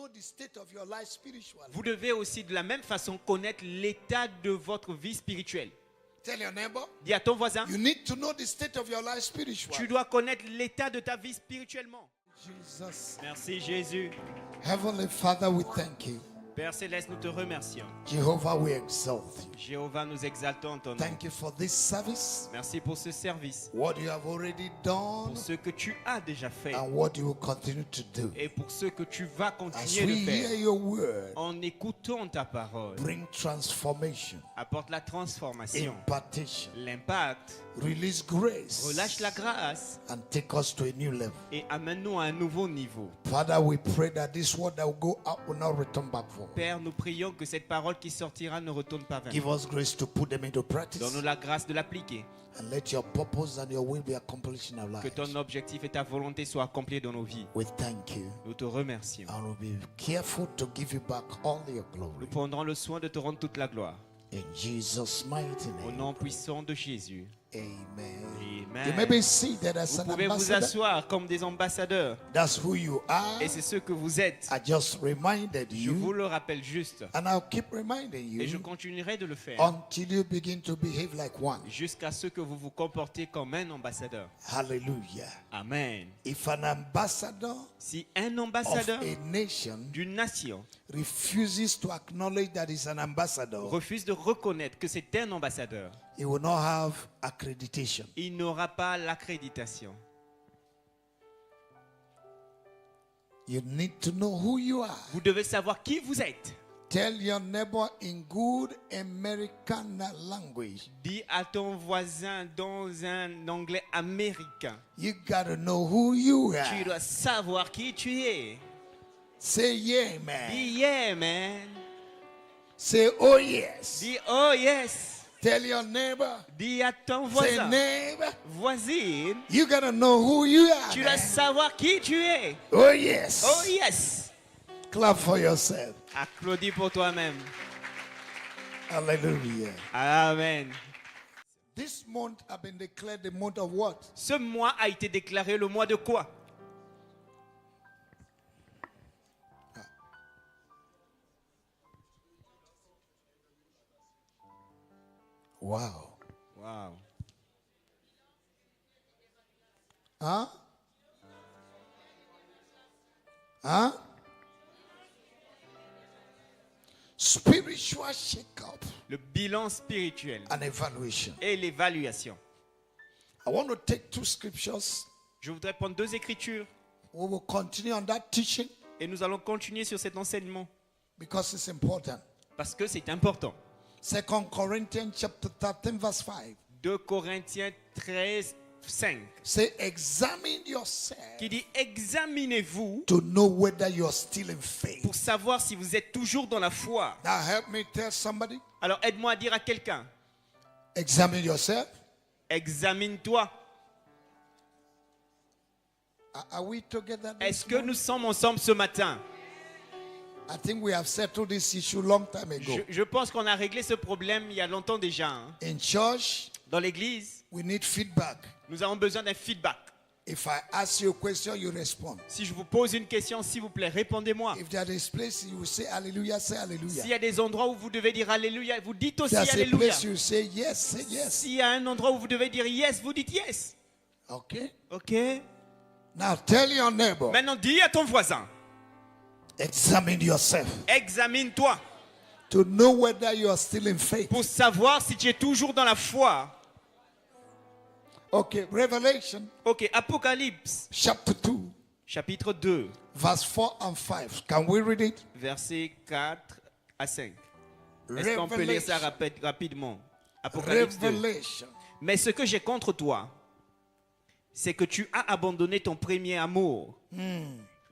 know the state of your life spiritually. Vous devez aussi de la même façon connaître l'état de votre vie spirituelle. Tell your neighbor, Dis à ton voisin, you need to know the state of your life tu spiritually. dois connaître l'état de ta vie spirituellement. Jesus. Merci Jésus. Heavenly Father, we thank you. Père Céleste, nous te remercions. Jehovah, we exalt you. Jéhovah, nous exaltons ton nom. Thank you for this service, Merci pour ce service, what you have already done, pour ce que tu as déjà fait and what you will continue to do. et pour ce que tu vas As continuer we de hear faire. your word, En écoutant ta parole, bring transformation, apporte la transformation, impartation, l'impact, release grace, relâche la grâce and take us to a new level. et amène-nous à un nouveau niveau. Father, we pray that this word that will go out will not return back for. Père, nous prions que cette parole qui sortira ne retourne pas vers Give nous. us grace to put them into practice, Donne-nous la grâce de l'appliquer. and let your purpose and your will be accomplished in our Que lives. ton objectif et ta volonté soient accomplis dans nos vies. We thank you, Nous te remercions. and we'll be careful to give you back all your glory. Nous prendrons le soin de te rendre toute la gloire. In Jesus' mighty Au name, nom puissant de Jésus. amen. You Amen. may be seated as Vous an pouvez vous ambassador. asseoir comme des ambassadeurs. That's who you are. Et c'est ce que vous êtes. I just reminded Je vous you, le rappelle juste. and I'll keep reminding Et je you continuerai de le faire. until you begin to behave like one. Jusqu'à ce que vous vous comportez comme un ambassadeur. Hallelujah. Amen. If an ambassador Si un of ambassadeur a nation d'une nation refuses to acknowledge that he's an ambassador, refuse de reconnaître que c'est un ambassadeur, he will not have accreditation. il n'aura pas l'accréditation. You need to know who you are. Vous devez savoir qui vous êtes. Tell your neighbor in good American language. Dis à ton voisin dans un anglais américain. You gotta know who you Tu are. dois savoir qui tu es. Say yeah, man. Dis yeah, man. Say oh yes. Dis oh yes. Tell your neighbor. Dis à ton Say voisin, neighbor. voisine, You gotta know who you are. tu dois man. savoir qui tu es. Oh yes. Oh yes. Clap for yourself. Applaudis pour toi-même. Hallelujah. Amen. This month have been declared the month of what? Ce mois a été déclaré le mois de quoi? Wow. Wow. Huh? Huh? Spiritual shake-up Le bilan spirituel and evaluation. et l'évaluation. I want to take two scriptures. Je voudrais prendre deux écritures We will continue on that teaching et nous allons continuer sur cet enseignement because it's important. parce que c'est important. 2 Corinthians chapter 13 verse 5. 2 Corinthiens 13, 5 Say, examine yourself qui dit examinez-vous to know whether you're still in faith. pour savoir si vous êtes toujours dans la foi. Now help me tell somebody. Alors aide-moi à dire à quelqu'un, Examine yourself. examine-toi. Are we together this Est-ce que morning? nous sommes ensemble ce matin? I think we have settled this issue long time ago. Je pense qu'on a réglé ce problème il y a longtemps déjà. hein. In church, Dans l'église, we need feedback. nous avons besoin d'un feedback. If I ask you a question, you respond. Si je vous pose une question, s'il vous plaît, répondez-moi. If there is place you say hallelujah, say hallelujah. S'il y a des endroits où vous devez dire Alléluia, vous dites aussi There's a Alléluia. place you say yes, say yes. S'il y a un endroit où vous devez dire yes, vous dites yes. Okay? Ok? Now tell your neighbor, Maintenant, dis à ton voisin, examine yourself examine-toi to know whether you are still in faith. pour savoir si tu es toujours dans la foi. Okay, Revelation Ok, Apocalypse, chapter 2, chapitre 2, verse 4 and 5. Can we read it? versets 4 à 5. Est-ce qu'on peut lire ça rapidement? Apocalypse 2. Revelation. Mais ce que j'ai contre toi, c'est que tu as abandonné ton premier amour.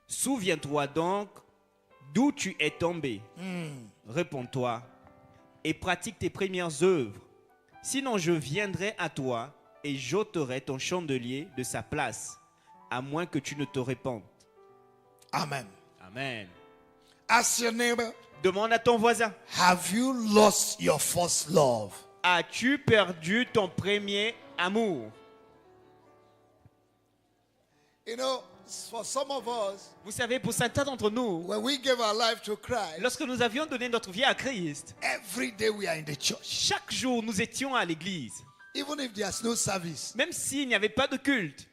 Souviens-toi donc d'où tu es tombé. Réponds-toi et pratique tes premières œuvres. Sinon, je viendrai à toi et j'ôterai ton chandelier de sa place, à moins que tu ne te répandes. Amen. Amen. Ask your neighbor, Demande à ton voisin, have you lost your first love? as-tu perdu ton premier amour? You know, For some of us, Vous savez, pour certains d'entre nous, when we gave our life to Christ, lorsque nous avions donné notre vie à Christ, every day we are in the church. chaque jour nous étions à l'église, Even if there's no service. même s'il n'y avait pas de culte.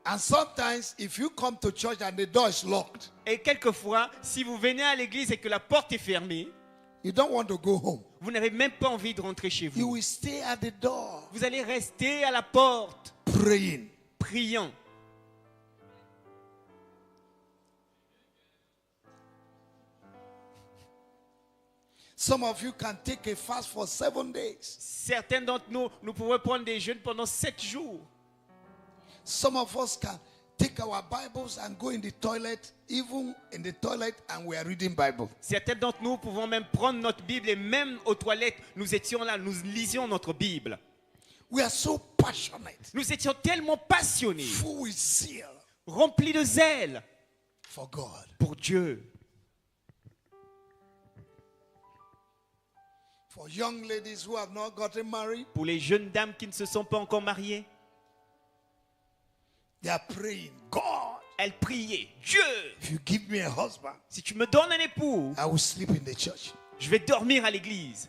And sometimes, if you come to church and the door is locked, Et quelquefois, si vous venez à l'église et que la porte est fermée, you don't want to go home. vous n'avez même pas envie de rentrer chez You vous. will stay at the door Vous allez rester à la porte, praying. priant. Some of you can take a fast for 7 days. Certains d'entre nous, nous pouvons prendre des jeûnes pendant 7 jours. Some of us can take our Bibles and go in the toilet, even in the toilet, and we are reading Bible. Certains d'entre nous pouvons même prendre notre Bible et même aux toilettes, nous étions là, nous lisions notre Bible. We are so passionate, Nous étions tellement passionnés, full with zeal remplis de zèle for God. pour Dieu. For young ladies who have not gotten married, Pour les jeunes dames qui ne se sont pas encore mariées, they are praying, God, elles priaient, Dieu, if you give me a husband, si tu me donnes un époux, I will sleep in the church. je vais dormir à l'église.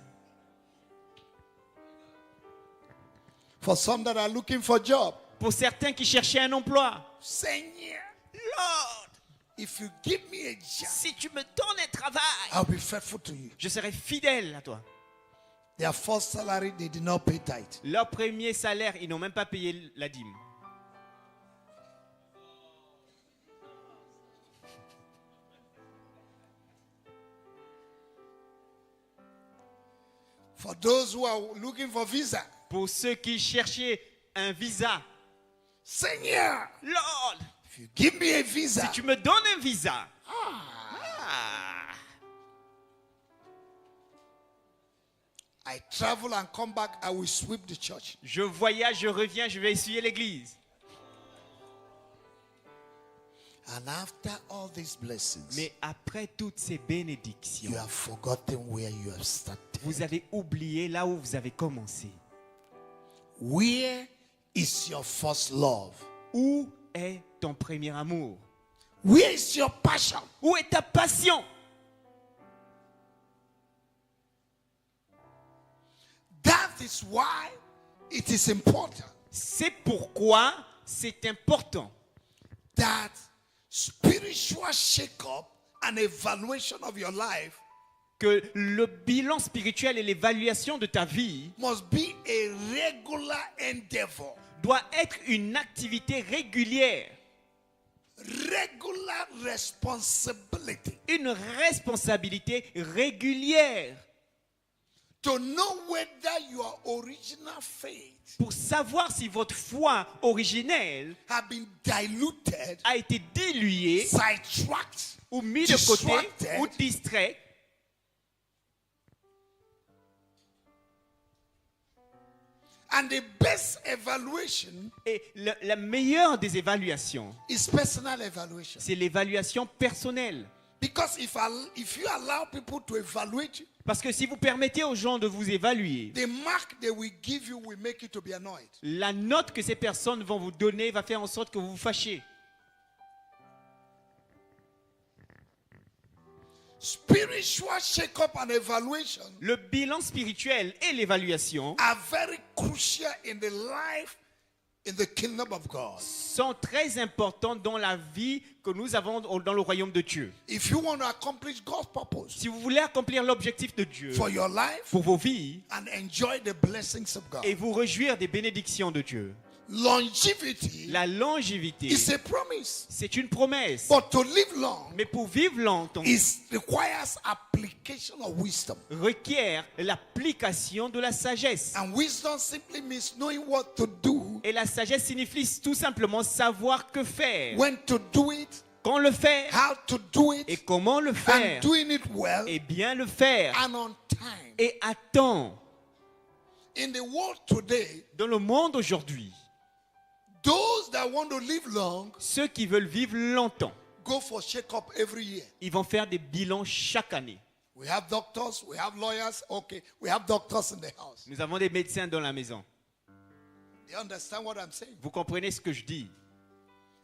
For some that are looking for a job, Pour certains qui cherchaient un emploi, Seigneur, Lord, if you give me a job, si tu me donnes un travail, I'll be faithful to you. je serai fidèle à toi. Their first salary, they did not pay tithe. Leur premier salaire, ils n'ont même pas payé la dîme. For those who are looking for visa, Pour ceux qui cherchaient un visa, Seigneur, Lord, if you give me a visa, si tu me donnes un visa, ah, I travel and come back, I will sweep the church. je voyage, je reviens, je vais essuyer l'église. And after all these blessings, Mais après toutes ces you bénédictions, have forgotten where you have started. vous avez oublié là où vous avez commencé. Where is your first love? Où est ton premier amour? Where is your passion? Où est ta passion? That is why it is important C'est pourquoi c'est important that spiritual shake-up and evaluation of your life que le bilan spirituel et l'évaluation de ta vie must be a regular endeavor. doit être une activité régulière, Regular responsibility une responsabilité régulière to know whether your original faith pour savoir si votre foi originelle have been diluted, a été diluée sidetracked, ou mise de côté distracted, ou distraite. and the best evaluation Et la meilleure des évaluations, is personal evaluation. c'est l'évaluation personnelle. Because if you allow people to evaluate you, Parce que si vous permettez aux gens de vous évaluer, the mark they will give you will make you to be annoyed. la note que ces personnes vont vous donner va faire en sorte que vous vous fâchiez. Spiritual shake-up and evaluation Le bilan spirituel et l'évaluation are very crucial in the life in the kingdom of God. sont très importants dans la vie que nous avons dans le royaume de Dieu. If you want to accomplish God's purpose Si vous voulez accomplir l'objectif de Dieu for your life pour vos vies and enjoy the blessings of God, et vous réjouir des bénédictions de Dieu, longevity la longévité, is a promise. c'est une promesse. But to live long Mais pour vivre longtemps, requires application of wisdom. requiert l'application de la sagesse. And wisdom simply means knowing what to do, Et la sagesse signifie tout simplement savoir que faire, when to do it, quand le faire how to do et it, comment le and faire doing it well et bien le faire and on time. et à temps. In the world today, Dans le monde aujourd'hui, those that want to live long ceux qui veulent vivre longtemps, go for shake-up every year. ils vont faire des bilans chaque année. We have doctors, we have lawyers. Okay, we have doctors in the house. Nous avons des médecins dans la maison. You understand what I'm saying? Vous comprenez ce que je dis?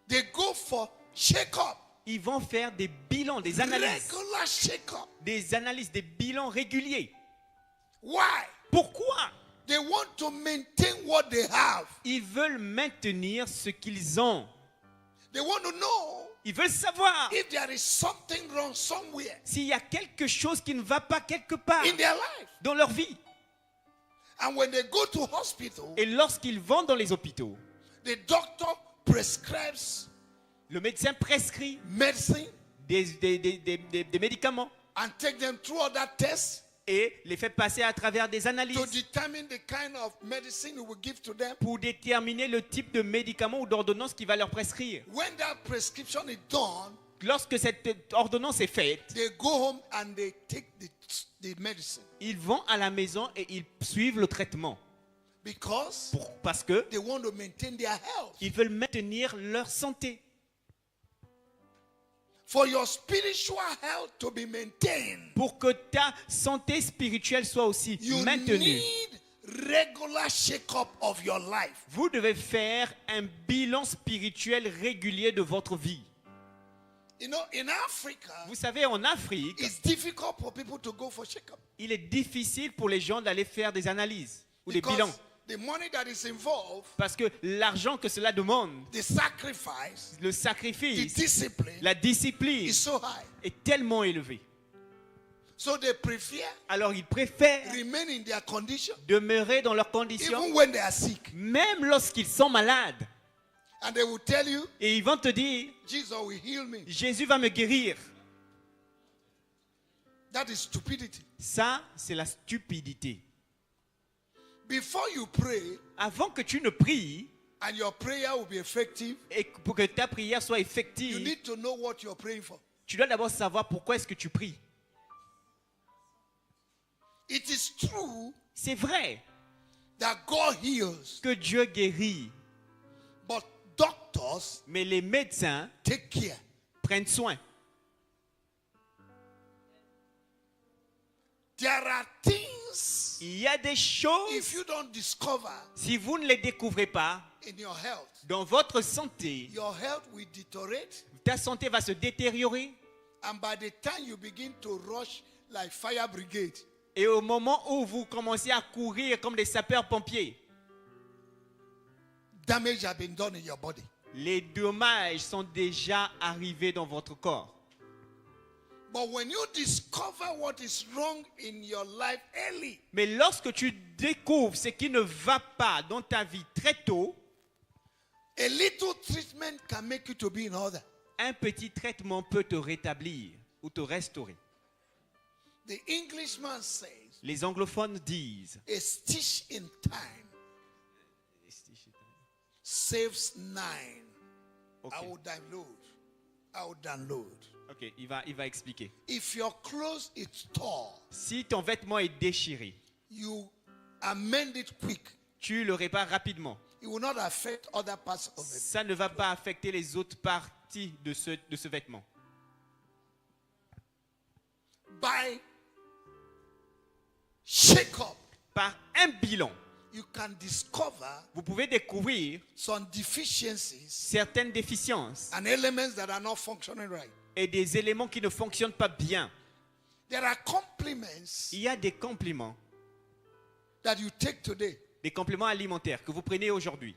They go for shake-up. Ils vont faire des bilans, des analyses. Regular shake-up. Des analyses, des bilans réguliers. Why? Pourquoi? They want to maintain what they have. Ils veulent maintenir ce qu'ils ont. They want to know Ils veulent savoir if there is something wrong somewhere s'il y a quelque chose qui ne va pas quelque part in their life. dans leur vie. And when they go to hospital, Et lorsqu'ils vont dans les hôpitaux, the doctor prescribes le médecin prescrit medicine des médicaments and take them through other tests et les fait passer à travers des to analyses determine the kind of medicine he will give to them. pour déterminer le type de médicament ou d'ordonnance qu'il va leur prescrire. When that prescription is done, Lorsque cette ordonnance est faite, they go home and they take the medicine ils vont à la maison et ils suivent le traitement. because Parce que they want to maintain their health. ils veulent maintenir leur santé. For your spiritual health to be maintained, Pour que ta santé spirituelle soit aussi you maintenue, need regular shake-up of your life. vous devez faire un bilan spirituel régulier de votre vie. You know, in Africa, Vous savez, en Afrique, it's difficult for people to go for shake-up il est difficile pour les gens d'aller faire des analyses ou des bilans. because the money that is involved, Parce que l'argent que cela demande, the sacrifice, le the sacrifice, discipline la discipline is so high. est tellement élevé. So they prefer Alors ils préfèrent remain in their condition demeurer dans leurs conditions, even when they are sick. même lorsqu'ils sont malades. And they will tell you, Et ils vont te dire, Jesus will heal me. Jésus va me guérir. That is stupidity. Ça, c'est la stupidité. Before you pray, Avant que tu ne pries, and your prayer will be effective, et pour que ta prière soit you effective, need to know what you're praying for. tu dois d'abord savoir pourquoi est-ce que tu pries. It is true C'est vrai that God heals, que Dieu guérit, but doctors mais les médecins take care. prennent soin. There are things, Il y a des if choses, you don't discover si vous ne les découvrez pas, in your health, dans votre santé, your health will deteriorate. ta santé va se détériorer. And by the time you begin to rush like fire brigade, Et au moment où vous commencez à courir comme des sapeurs-pompiers, damage has been done in your body. les dommages sont déjà arrivés dans votre corps. But when you discover what is wrong in your life early, Mais lorsque tu découvres ce qui ne va pas dans ta vie très tôt, a little treatment can make you to be in order. un petit traitement peut te rétablir ou te restaurer. The Englishman says, Les anglophones disent a stitch in time saves 9. Ok, I will download. I will download. ok, il va expliquer. If your clothes is torn, Si ton vêtement est déchiré, you amend it quick. tu le répares rapidement. It will not affect other parts of it. Ça ne va pas affecter les autres parties de ce vêtement. By shake up, Par un bilan, you can discover vous pouvez découvrir some deficiencies certaines déficiences and elements that are not functioning right. et des éléments qui ne fonctionnent pas bien. There are compliments Il y a des compléments, that you take today des compléments alimentaires que vous prenez aujourd'hui,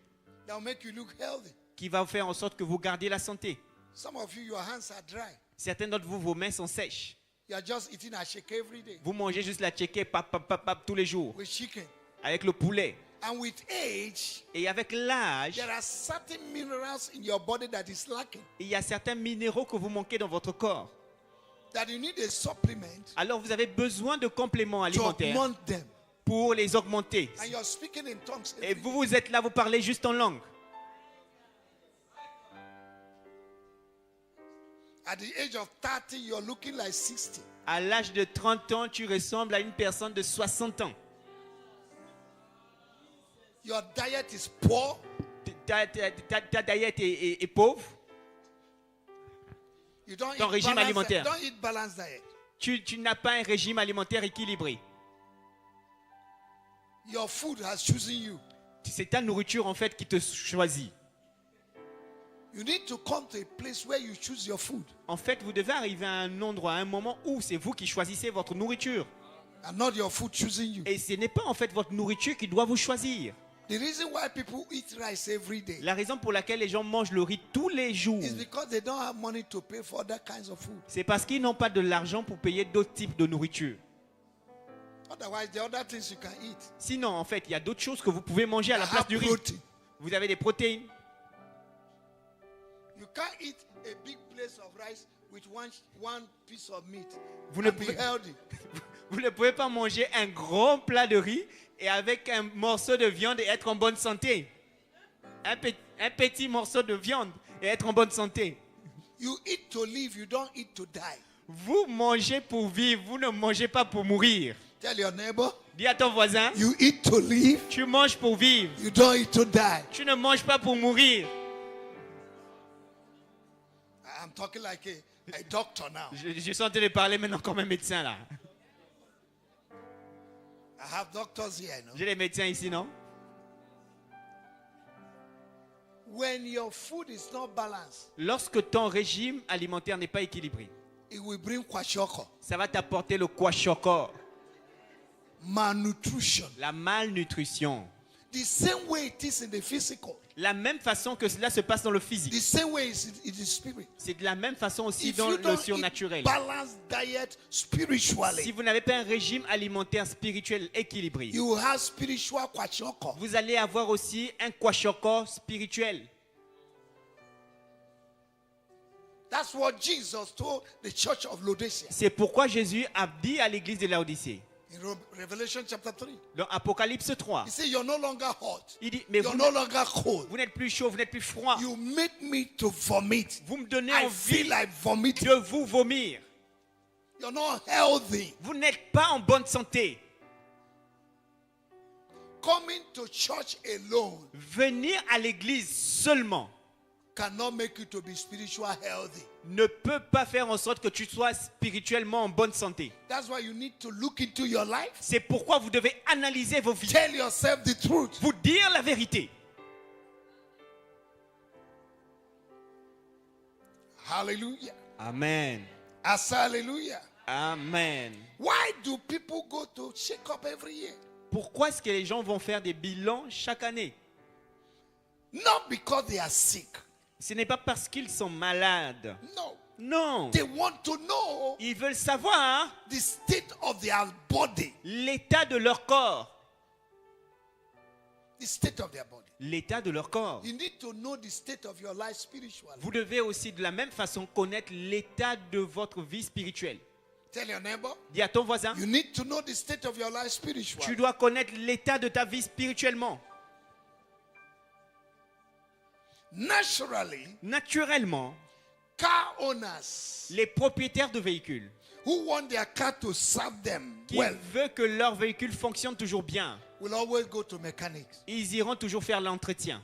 that will make you look healthy. qui vont faire en sorte que vous gardiez la santé. Some of you, your hands are dry. Certains d'entre vous, vos mains sont sèches. You are just eating a shake every day Vous mangez juste la tchéké, pap, pap, pap, pap, tous les jours, with chicken. avec le poulet. And with age, Et avec l'âge, there are certain minerals in your body that is lacking, il y a certains minéraux que vous manquez dans votre corps. that you need a supplement Alors vous avez besoin de compléments to alimentaires augment them. pour les augmenter. And you're speaking in tongues. Et every vous, day. vous êtes là, vous parlez juste en langue. At the age of 30, you're looking like 60. À l'âge de 30 ans, tu ressembles à une personne de 60 ans. Your diet is poor. Ta diète est pauvre. You don't Ton eat régime balanced, alimentaire. don't eat balanced diet. Tu n'as pas un régime alimentaire équilibré. Your food has chosen you. C'est ta nourriture en fait qui te choisit. You need to come to a place where you choose your food En fait, vous devez arriver à un endroit, à un moment où c'est vous qui choisissez votre nourriture. and not your food choosing you. Et ce n'est pas en fait votre nourriture qui doit vous choisir. The reason why people eat rice every day La raison pour laquelle les gens mangent le riz tous les jours, is because they don't have money to pay for other kinds of food. c'est parce qu'ils n'ont pas de l'argent pour payer d'autres types de nourriture. Otherwise, the other things you can eat. Sinon, en fait, il y a d'autres choses que vous pouvez manger à la that place have du riz. protein. Vous avez des protéines. You can't eat a big place of rice with one piece of meat Vous ne and be pouvez- healthy. Vous ne pouvez pas manger un grand plat de riz et avec un morceau de viande et être en bonne santé. Un petit morceau de viande et être en bonne santé. You eat to live, you don't eat to die. Vous mangez pour vivre, vous ne mangez pas pour mourir. Tell your neighbor, Dis à ton voisin, you eat to live, tu manges pour vivre, you don't eat to die. tu ne manges pas pour mourir. I'm talking like a doctor now. Je suis en train de parler maintenant comme un médecin là. I have doctors here, you know. J'ai des médecins ici, non? When your food is not balanced, Lorsque ton régime alimentaire n'est pas équilibré, it will bring kwashiorkor, ça va t'apporter le kwashiorkor, malnutrition. la malnutrition. The same way it is in the physical, La même façon que cela se passe dans le the physique, same way it is spirit. c'est de la même façon aussi If dans you le don't surnaturel. eat balanced diet Si spiritually, vous n'avez pas un régime alimentaire spirituel équilibré, you will have spiritual kwashiorkor. vous allez avoir aussi un kwashiorkor spirituel. That's what Jesus told the church of Laodicea C'est pourquoi Jésus a dit à l'église de Laodicée, in Revelation chapter 3. dans Apocalypse 3, He said, you're no longer hot. il dit, mais You're no longer cold. vous n'êtes plus chaud, vous n'êtes plus froid. You make me to vomit. Vous me donnez I envie feel like vomiting. de vous vomir. You're not healthy. Vous n'êtes pas en bonne santé. Coming to church alone Venir à l'église seulement cannot make you to be spiritual healthy. ne peut pas faire en sorte que tu sois spirituellement en bonne santé. That's why you need to look into your life. C'est pourquoi vous devez analyser vos vies. Tell yourself the truth. Vous dire la vérité. Hallelujah. Amen. I say hallelujah. Amen. Why do people go to shake up every year? Pourquoi est-ce que les gens vont faire des bilans chaque année? Not because they are sick. Ce n'est pas parce qu'ils sont malades. No. Non. They want to know Ils veulent savoir the state of their body. l'état de leur corps. The state of their body. L'état de leur corps. You need to know the state of your life spiritually. Vous devez aussi de la même façon connaître l'état de votre vie spirituelle. Tell your neighbor, Dis à ton voisin, you need to know the state of your life tu spiritually. dois connaître l'état de ta vie spirituellement. Naturally, Naturellement, car owners les propriétaires de véhicules who want their car to serve them qui well veulent que leur véhicule fonctionne toujours bien, will always go to mechanics. ils iront toujours faire l'entretien.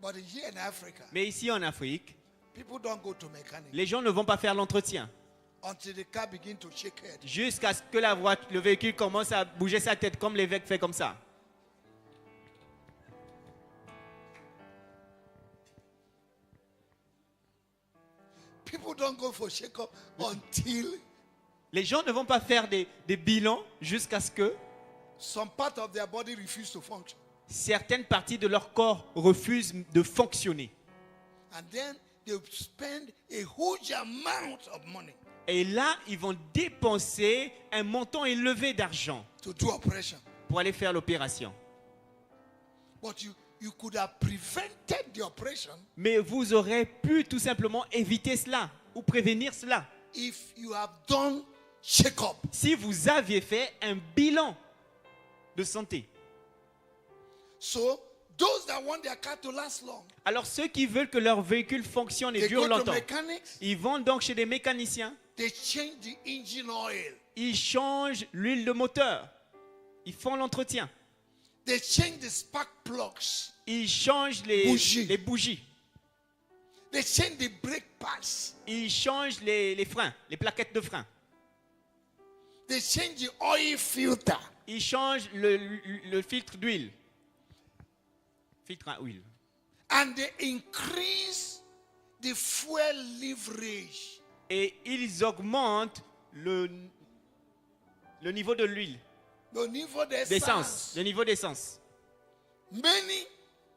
But here in Africa, Mais ici en Afrique, people don't go to mechanics les gens ne vont pas faire l'entretien until the car begin to shake head. jusqu'à ce que le véhicule commence à bouger sa tête comme l'évêque fait comme ça. People don't go for shake up until Les gens ne vont pas faire des bilans jusqu'à ce que some part of their body refuse to function. certaines parties de leur corps refusent de fonctionner. And then they spend a huge amount of money Et là, ils vont dépenser un montant élevé d'argent to do operation. pour aller faire l'opération. But you could have prevented the operation Mais vous aurez pu tout simplement éviter cela ou prévenir cela if you have done shake up. si vous aviez fait un bilan de santé. So those that want their car to last long, Alors ceux qui veulent que leur véhicule fonctionne et they dure go to longtemps, mechanics, ils vont donc chez des mécaniciens, they change the engine oil, ils changent l'huile de moteur, ils font l'entretien, they change the spark plugs, ils changent les bougies, they change the brake pads, ils changent les freins, les plaquettes de frein. They change the oil filter. Ils changent le filtre d'huile. Filtre à huile. And they increase the fuel leverage. Et ils augmentent le niveau de l'huile. The niveau D'essence. d'essence. Le niveau d'essence. Many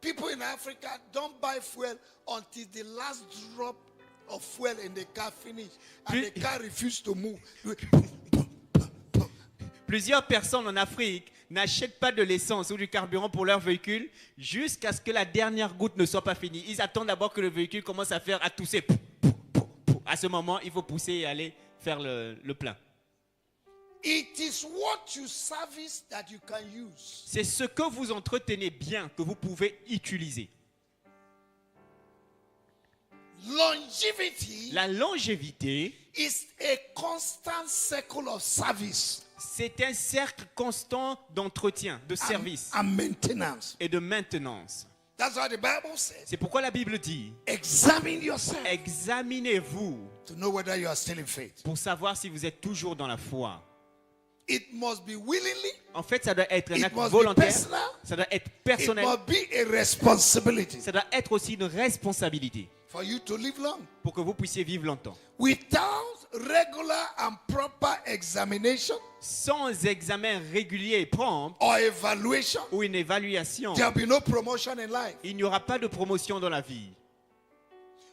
people in Africa don't buy fuel until the last drop of fuel in the car finish. And the car refuses to move. Plusieurs personnes en Afrique n'achètent pas de l'essence ou du carburant pour leur véhicule jusqu'à ce que la dernière goutte ne soit pas finie. Ils attendent d'abord que le véhicule commence à faire, à tousser. À ce moment, il faut pousser et aller faire le plein. It is what you service that you can use. C'est ce que vous entretenez bien que vous pouvez utiliser. Longevity La longévité, is a constant cycle of service c'est un cercle constant d'entretien, de service and maintenance. et de maintenance. That's what the Bible says. C'est pourquoi la Bible dit, Examine yourself examinez-vous to know whether you are still in faith. pour savoir si vous êtes toujours dans la foi. It must be willingly. En fait, ça doit être un It acte must be volontaire, personal. ça doit être It personnel, must be a responsibility ça doit être aussi une responsabilité for you to live long. pour que vous puissiez vivre longtemps. Without regular and proper examination Sans examen régulier et prompt or evaluation, ou une évaluation, there will be no promotion in life. il n'y aura pas de promotion dans la vie.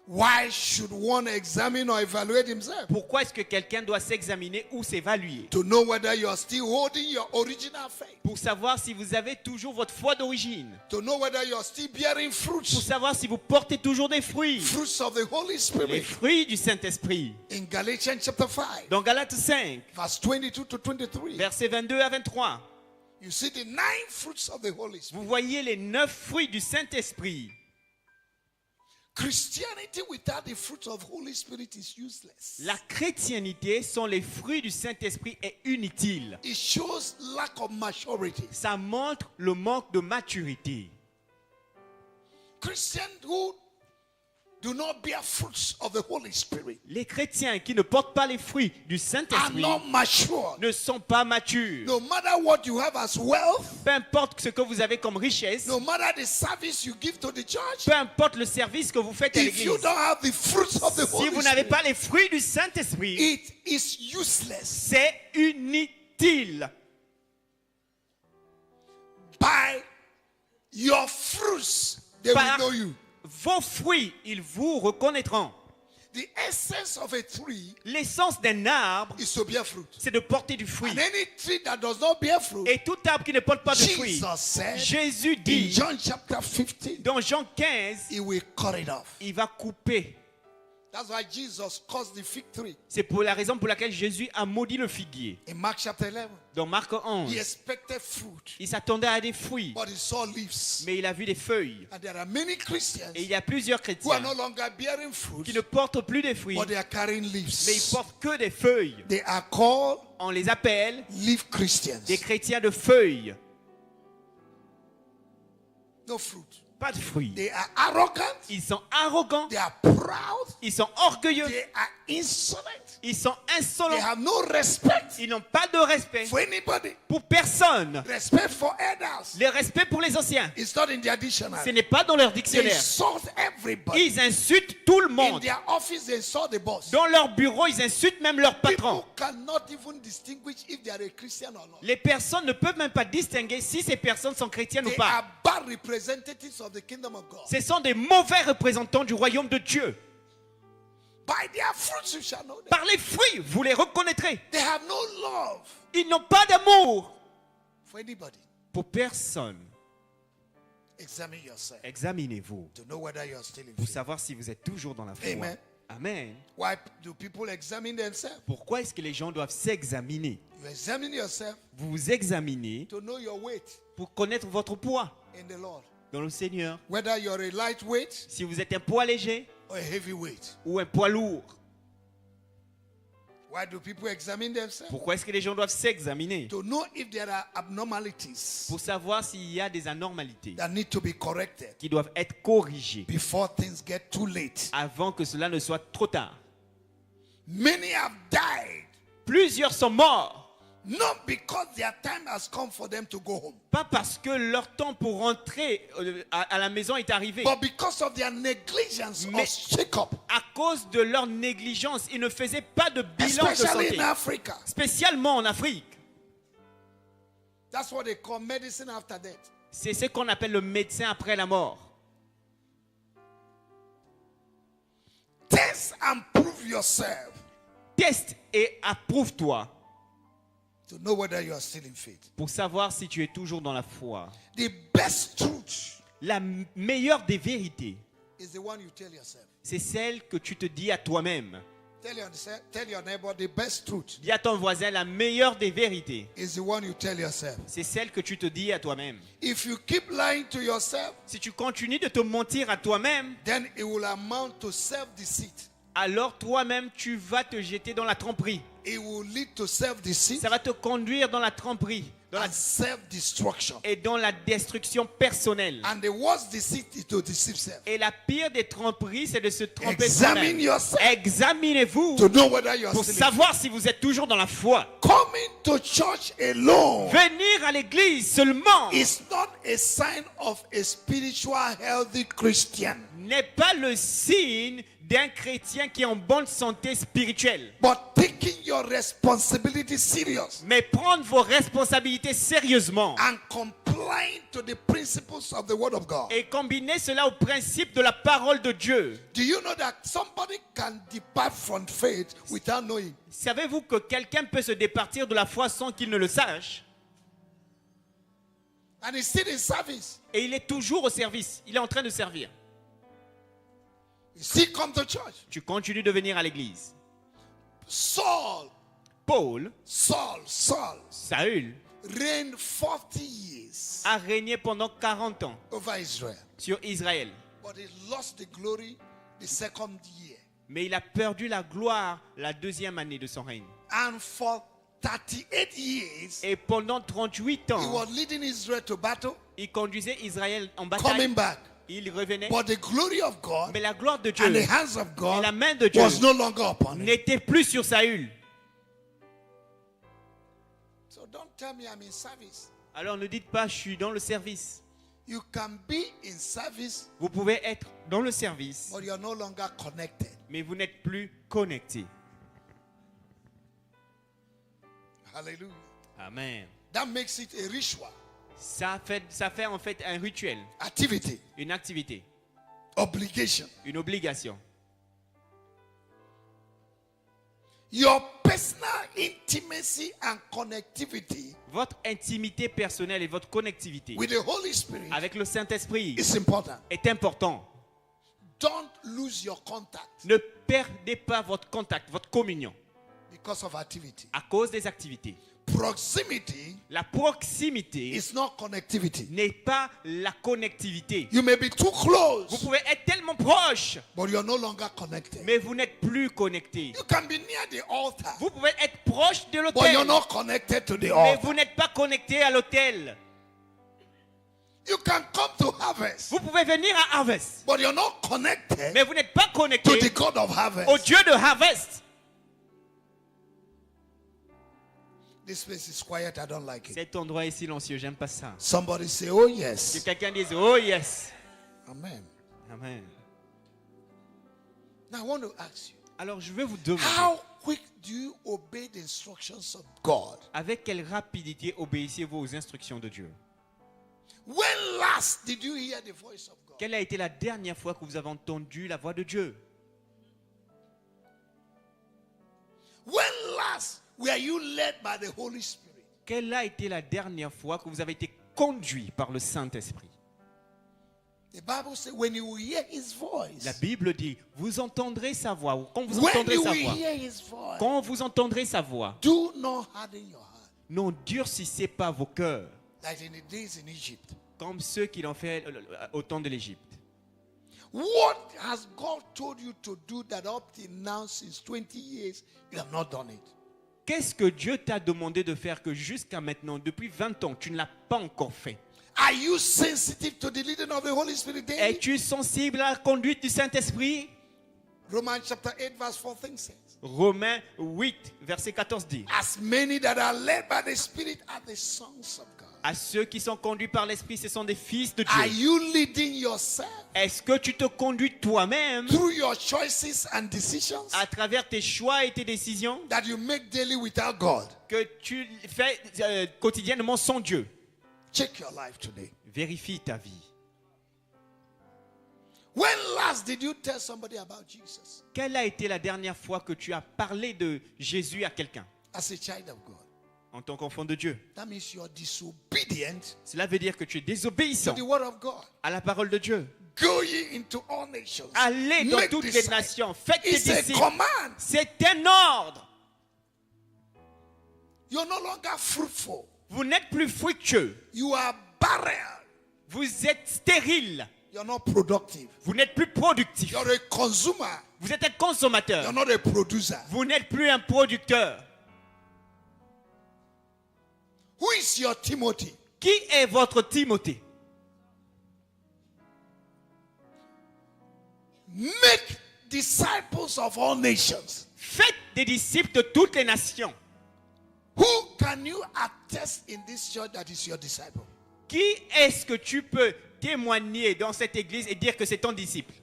Why should one examine or evaluate himself? Pourquoi est-ce que quelqu'un doit s'examiner ou s'évaluer? To know whether you are still holding your original faith. Pour savoir si vous avez toujours votre foi d'origine. To know whether you are still bearing Pour fruits. savoir si vous portez toujours des fruits. Fruits of the Holy Les Spirit. fruits du Saint-Esprit. In Galatians chapter 5, Dans Galates 5, verse 22 to 23, versets 22 à 23, you see the 9 fruits of the Holy Spirit. vous voyez les 9 fruits du Saint-Esprit. Christianity without the fruits of Holy Spirit is useless. La chrétienté sans les fruits du Saint-Esprit est inutile. It shows lack of maturity. Ça montre le manque de maturité. Christians who do not bear fruits of the Holy Spirit Les chrétiens qui ne portent pas les fruits du are Saint-Esprit not mature. ne sont pas matures. No matter what you have as wealth, Peu importe ce que vous avez comme richesse, no matter the service you give to the church, peu importe le service que vous faites à if you l'église, don't have the fruits of the si Holy vous n'avez Spirit, pas les fruits du Saint-Esprit, it is useless. c'est inutile. By your fruits, they will Par know you. vos fruits, ils vous reconnaîtront. The essence of a tree L'essence d'un arbre, is to bear fruit. c'est de porter du fruit. And any tree that does not bear fruit, Et tout arbre qui ne porte pas de fruits, Jesus said Jésus in dit John chapter 15, dans Jean 15, he will cut it off. il va couper. That's why Jesus cursed the fig tree. C'est pour la raison pour laquelle Jésus a maudit le figuier. In Mark chapter 11, Dans Marc 11, he expected fruit, il s'attendait à des fruits, but he saw leaves. mais il a vu des feuilles. And there are many Christians Et il y a plusieurs who are chrétiens no longer bearing qui fruit, ne portent plus des fruits, but they are carrying mais ils leaves. portent que des feuilles. They are called On les appelle leaf Christians. des chrétiens de feuilles. No fruit. Pas de fruits. They are arrogant. Ils sont arrogants, They are proud. ils sont orgueilleux, They are insolent. ils sont They insolents, have no respect ils n'ont pas de respect for anybody. pour personne. Respect for elders. Le respect pour les anciens, It's not in their ce dictionary. n'est pas dans leur They dictionnaire. insult everybody. Ils insultent tout le In monde. their office, they insult the boss. Dans leur bureau, ils insultent même leur patron. People cannot even distinguish if they are a Christian or not. Les personnes ne peuvent même pas distinguer si ces personnes sont chrétiennes ou They pas. are bad representatives of the kingdom of God. Ce sont des mauvais représentants du royaume de Dieu. By their fruits you shall know them. Par les fruits, vous les reconnaîtrez. They have no love Ils n'ont pas d'amour for anybody. pour personne. Examine yourself Examinez-vous to know whether you are still in pour faith. savoir si vous êtes toujours dans la foi. Amen. Amen. Why do people examine themselves? Pourquoi est-ce que les gens doivent s'examiner? You examine yourself Vous vous examinez to know your weight pour connaître votre poids in the Lord. dans le Seigneur. Whether you're a lightweight Si vous êtes un poids léger or a heavyweight. ou un poids lourd. Why do people examine themselves? Pourquoi est-ce que les gens doivent s'examiner? To know if there are abnormalities Pour savoir s'il y a des anomalies that need to be corrected qui doivent être corrigées before things get too late. avant que cela ne soit trop tard. Many have died Plusieurs sont morts Not because their time has come for them to go home, Pas parce que leur temps pour rentrer à la maison est arrivé. but because of their negligence Mais- of Jacob, À cause de leur négligence, ils ne faisaient pas de bilan de especially santé. in Africa. Spécialement en Afrique. That's what they call medicine after death. C'est ce qu'on appelle le médecin après la mort. Test and prove yourself Teste et approuve-toi to know whether you are still in faith. pour savoir si tu es toujours dans la foi. The best truth La meilleure des vérités, is the one you tell yourself. c'est celle que tu te dis à toi-même. Tell your neighbor the best truth Dis à ton voisin, la meilleure des vérités, is the one you tell yourself. c'est celle que tu te dis à toi-même. If you keep lying to yourself, Si tu continues de te mentir à toi-même, then it will amount to self-deceit. alors toi-même, tu vas te jeter dans la tromperie. It will lead to self-deceit Ça va te conduire dans la tromperie and self-destruction. et dans la destruction personnelle. And the worst deceit is to deceive self. Et la pire des tromperies, c'est de se tromper Examine soi-même. yourself Examinez-vous to know whether you are pour still in savoir si vous êtes toujours dans la foi. Coming to church alone Venir à l'église seulement is not a sign of a spiritual healthy Christian, n'est pas le signe d'un chrétien qui est en bonne santé spirituelle. but taking your responsibility serious Mais prendre vos responsabilités sérieusement and complying to the principles of the Word of God. et combiner cela au principe de la parole de Dieu. Do you know that somebody can depart from faith without knowing? Savez-vous que quelqu'un peut se départir de la foi sans qu'il ne le sache? And he's still in service. Et il est toujours au service. Il est en train de servir. He still come to church. Tu continues de venir à l'église. Saul, Paul, Saul Saül, reigned 40 years a régné pendant 40 ans over Israel. sur Israël. But he lost the glory the second year. Mais il a perdu la gloire la deuxième année de son règne. And for 38 years, Et pendant 38 he ans, was leading Israel to battle, il conduisait Israël en coming bataille. back. Il revenait. But the glory of God Mais la gloire de and Dieu the hands of et God la main de Dieu was no longer upon him. n'était plus sur Saül. So don't tell me I'm in service. Alors ne dites pas, je suis dans le service. You can be in service, Vous pouvez être dans le service, but you're no longer connected. mais vous n'êtes plus connecté. Hallelujah. Amen. That makes it a ritual, Ça fait en fait un rituel, activity, une activité, obligation. une obligation. Your personal intimacy and connectivity Votre intimité personnelle et votre connectivité with the Holy Spirit avec le Saint-Esprit is important. est important. Don't lose your contact Ne perdez pas votre contact, votre communion because of activity. à cause des activités. Proximity La proximité is not connectivity. n'est pas la connectivité. You may be too Vous close, pouvez être tellement proche, but you're no longer connected. mais vous n'êtes plus connecté. You can be near the altar, Vous pouvez être proche de but you're l'autel, not connected to the mais altar. vous n'êtes pas connecté à l'autel. You can come to harvest, Vous pouvez venir à Harvest, but you're not connected mais vous n'êtes pas to connecté the God of au harvest. Dieu de Harvest. This place is quiet. I don't like it. Cet endroit est silencieux, j'aime pas ça. Somebody say, oh Que yes. quelqu'un dise, oh yes. Amen. Amen. Now I want to ask you, Alors je vais vous demander, how quick do you obey the instructions of God? avec quelle rapidité obéissez-vous aux instructions de Dieu? When last did you hear the voice of God? Quelle a été la dernière fois que vous avez entendu la voix de Dieu? When last were you led by the Holy Spirit? Quelle a été la dernière fois que vous avez été conduit par le Saint-Esprit? The Bible says when you will hear his voice. La Bible dit, vous entendrez sa voix. Ou quand vous When entendrez you sa will voix, hear his voice. quand vous entendrez sa voix, Do not harden your heart. n'endurcissez pas vos cœurs, Like in the days in Egypt. comme ceux qui l'ont fait au temps de l'Égypte. What has God told you to do that up till now, since 20 years, you have not done it? Qu'est-ce que Dieu t'a demandé de faire que jusqu'à maintenant, depuis 20 ans, tu ne l'as pas encore fait? Are you sensitive to the leading of the Holy Spirit daily? Es-tu sensible à la conduite du Saint-Esprit? Romans chapter 8 verse 14 says, Romains 8, verset 14 dit, as many that are led by the Spirit are the sons of God. à ceux qui sont conduits par l'Esprit, ce sont des fils de Are Dieu. you leading yourself Est-ce que tu te conduis toi-même through your choices and decisions à travers tes choix et tes décisions that you make daily without God? que tu fais quotidiennement sans Dieu? Check your life today. Vérifie ta vie. When last did you tell somebody about Jesus Quelle a été la dernière fois que tu as parlé de Jésus à quelqu'un as a child of God? en tant qu'enfant de Dieu? That means you're disobedient Cela veut dire que tu es to désobéissant the word of God. à la parole de Dieu. Go ye into all nations. Allez dans Make toutes les disciples. nations, faites des It's a disciples. command. C'est un ordre. You're no longer fruitful. Vous n'êtes plus fructueux. You are barren. Vous êtes stérile. You're not productive. Vous n'êtes plus productif. You're a consumer. Vous êtes un consommateur. You're not a producer. Vous n'êtes plus un producteur. Who is your Timothy? Qui est votre Timothée? Make disciples of all nations. Faites des disciples de toutes les nations. Who can you attest in this church that is your disciple? Qui est-ce que tu peux témoigner dans cette église et dire que c'est ton disciple?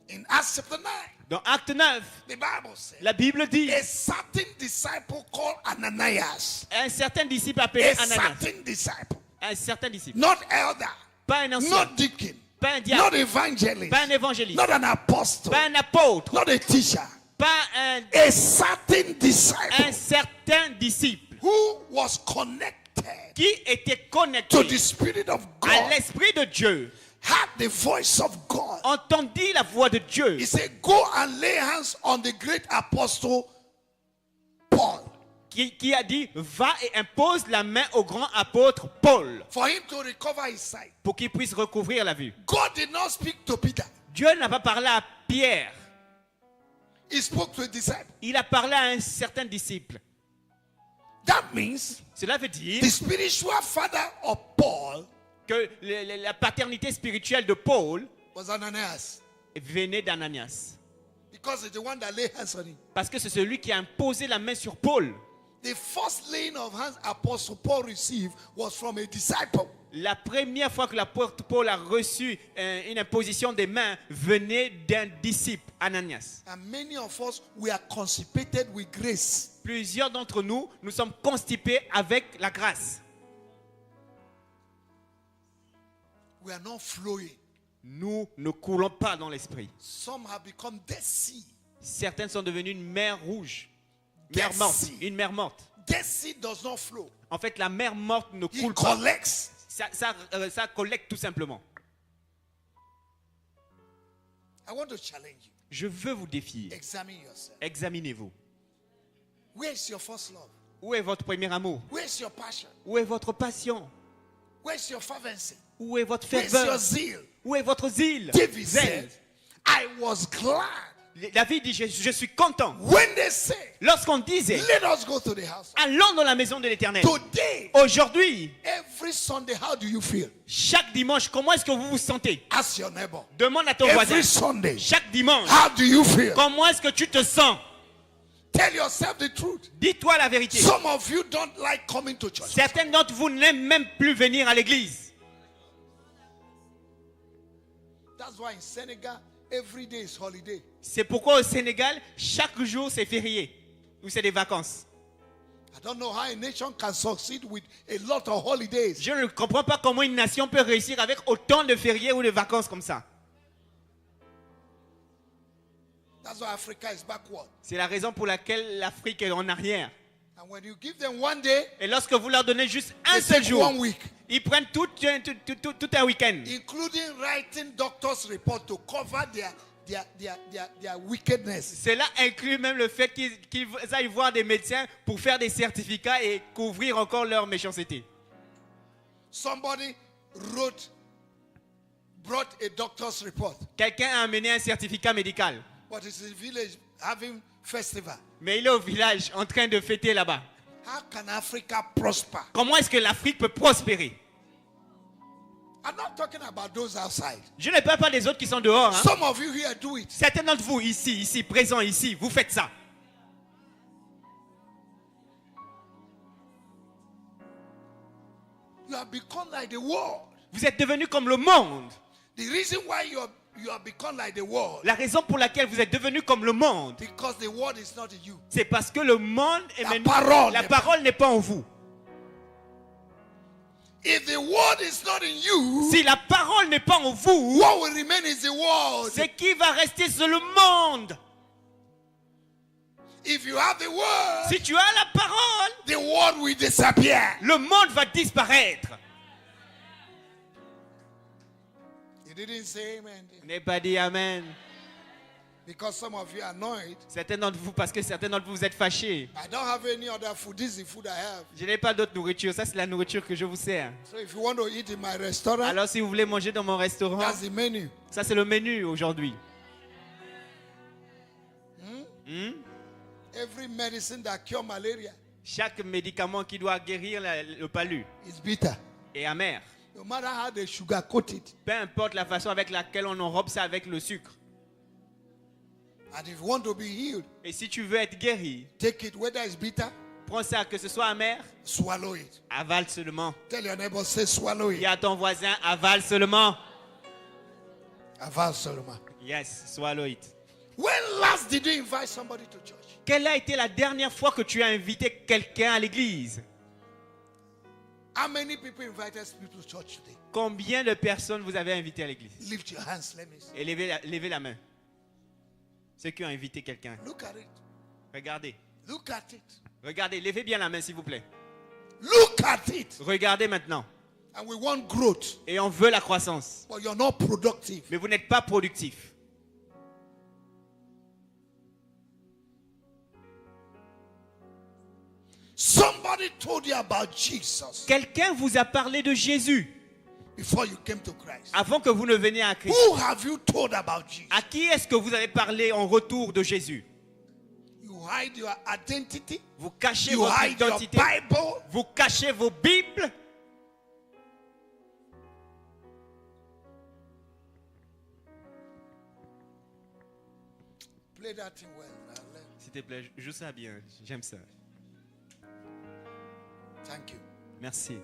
In Acts chapter 9, Dans Acte 9, the Bible says, la Bible dit a certain disciple called Ananias. un certain disciple appelé A Ananias. certain disciple. Un certain disciple. Not elder. Pas un ancien. Not deacon. Pas un Not diable. evangelist. Pas un évangéliste. Not an apostle. Pas un apôtre. Not a teacher. Pas un A certain disciple certain disciple who was connected qui était to connecté the Spirit of à God, l'Esprit de Dieu, had the voice of God. entendit la voix de Dieu. He said, go and lay hands on the great apostle Paul Qui a dit, va et impose la main au grand apôtre Paul for him to recover his sight. pour qu'il puisse recouvrir la vue. God did not speak to Peter. Dieu n'a pas parlé à Pierre. He spoke to a disciple. Il a parlé à un certain disciple. That means Cela veut dire the spiritual father of Paul que la paternité spirituelle de Paul was Ananias, venait d'Ananias. because it's the one that laid hands on him. Parce que c'est celui qui a imposé la main sur Paul. The first laying of hands Apostle Paul received was from a disciple. La première fois que l'apôtre Paul a reçu une imposition des mains venait d'un disciple, Ananias. And many of us, we are constipated with grace. Plusieurs d'entre nous, nous sommes constipés avec la grâce. We are not flowing. Nous ne coulons pas dans l'esprit. Some have become Dead Sea. Certaines sont devenues une mer rouge, mer Dead morte, Sea. une mer morte. Dead Sea does not flow. En fait, la mer morte ne He coule pas. collects. Ça collecte tout simplement. I want to challenge you. Je veux vous défier. Examine yourself. Examinez-vous. Where is your first love? Où est votre premier amour? Where is your passion? Où est votre passion? Where is your fervency? Où est votre Where is your ferveur? zeal? Où est votre zèle? David Zèle. said, I was glad David dit, je suis content. when they say, Lorsqu'on disait, let us go to the house. allons dans la maison de l'Éternel. Today, Aujourd'hui, every Sunday, how do you feel? chaque dimanche, comment est-ce que vous vous sentez? Ask your neighbor. Demande à ton Every voisin. Sunday, Chaque dimanche, how do you feel? comment est-ce que tu te sens? Tell yourself the truth. Dis-toi la vérité. Some of you don't like coming to church. Certains d'entre vous n'aiment même plus venir à l'église. That's why in Senegal, every day is holiday. C'est pourquoi au Sénégal, chaque jour c'est férié ou c'est des vacances. I don't know how a nation can succeed with a lot of holidays. Je ne comprends pas comment une nation peut réussir avec autant de fériés ou de vacances comme ça. That's why Africa is backward. C'est la raison pour laquelle l'Afrique est en arrière. And when you give them one day, Et lorsque vous leur donnez juste un they seul take jour, 1 week, ils prennent tout un week-end. including writing doctor's report to cover their wickedness. Cela inclut même le fait qu'ils aillent voir des médecins pour faire des certificats et couvrir encore leur méchanceté. Somebody brought a doctor's report, Quelqu'un a amené un certificat médical, but it's in the village having festival. mais il est au village en train de fêter là-bas. How can Africa prosper? Comment est-ce que l'Afrique peut prospérer? I'm not talking about those outside. Je ne parle pas des autres qui sont dehors. Hein. Some of you here do it. Certains d'entre vous ici, présents ici, vous faites ça. You have become like the world. Vous êtes devenus comme le monde. The reason why you have become like the world, La raison pour laquelle vous êtes devenus comme le monde, because the world is not in you. c'est parce que le monde est La maintenant... parole La n'est parole n'est pas en vous. If the word is not in you, Si la parole n'est pas en vous, what will remain is the world. c'est qui va rester sur le monde. If you have the word, Si tu as la parole, the world will disappear. le monde va disparaître. You didn't say amen. Vous n'avez pas dit Amen. Because some of you are annoyed. Certains d'entre vous, parce que certains d'entre vous, vous êtes fâchés. I don't have any other food. This is the food I have. Je n'ai pas d'autre nourriture. Ça, c'est la nourriture que je vous sers. So if you want to eat in my restaurant, Alors, si vous voulez manger dans mon restaurant, that's the menu. ça, c'est le menu aujourd'hui. Every medicine that cure malaria Chaque médicament qui doit guérir le palu is bitter. est amer. No matter how they sugarcoat it. Peu importe la façon avec laquelle on enrobe ça avec le sucre. And if you want to be healed, Et si tu veux être guéri, take it, whether it's bitter, prends ça, que ce soit amer, swallow it. avale seulement. Tell your neighbor, say swallow Dis it. à ton voisin, avale seulement. Aval Solomon. Yes, swallow it. When last did you invite somebody to church? Quelle a été la dernière fois que tu as invité quelqu'un à l'église? How many people invited people to church today? Combien de personnes vous avez invité à l'église? Lift your hands, let me see. Et levez la main. Ceux qui ont invité quelqu'un. Look at it. Regardez. Look at it. Regardez, levez bien la main s'il vous plaît. Look at it. Regardez maintenant. And we want growth, Et on veut la croissance. but you're not productive. Mais vous n'êtes pas productif. Somebody told you about Jesus Quelqu'un vous a parlé de Jésus before you came to Christ. avant que vous ne veniez à Christ. Who have you told about Jesus? À qui est-ce que vous avez parlé en retour de Jésus? You hide your identity. Vous cachez You votre hide your identité. Bible. Vous cachez vos Bibles. Play that thing well. S'il te plaît, joue ça bien. J'aime ça. Thank you. Merci.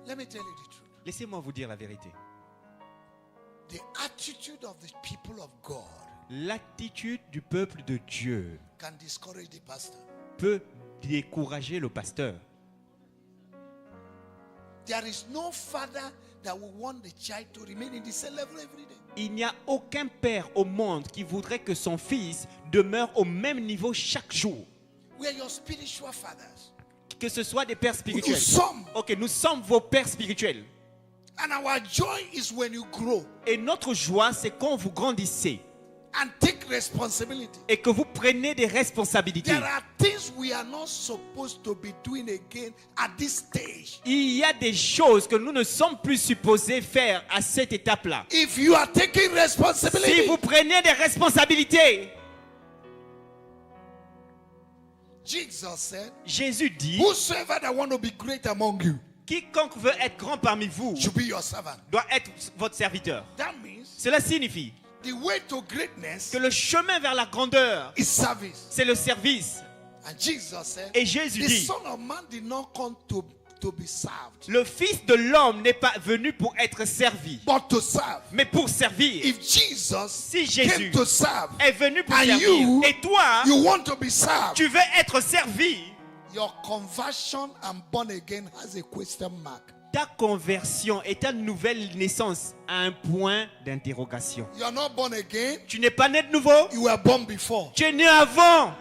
Let me tell you the truth. Laissez-moi vous dire la vérité. The attitude of the people of God L'attitude du peuple de Dieu can discourage the pastor. peut décourager le pasteur. There is no father that will want the child to remain in the same level every day. Il n'y a aucun père au monde qui voudrait que son fils demeure au même niveau chaque jour. We are your spiritual fathers. Que ce soit des pères Nous spirituels. sommes. Ok, nous sommes vos pères spirituels. And our joy is when you grow Et notre joie, c'est quand vous grandissez and take responsibility. et que vous prenez des responsabilités. There are things we are not supposed to be doing again at this stage. Il y a des choses que nous ne sommes plus supposés faire à cette étape-là. If you are taking Si responsibility, vous prenez des responsabilités, Jesus said, Jésus dit, whosoever that want to be great among you quiconque veut être grand parmi vous should be your servant. doit être votre serviteur. That means Cela signifie the way to greatness que le chemin vers la grandeur, is service. c'est le service. And Jesus said, Et Jésus the dit, Son of Man did not come to be served, le Fils de l'homme n'est pas venu pour être servi, but to serve. mais pour servir. If Jesus Si came Jésus to serve, est venu pour and servir, you- et toi, you want to be served, tu veux être servi, your conversion and born again has a question mark. ta conversion et ta nouvelle naissance a un point d'interrogation. You are not born again, Tu n'es pas né de nouveau, you were born before. tu es né avant.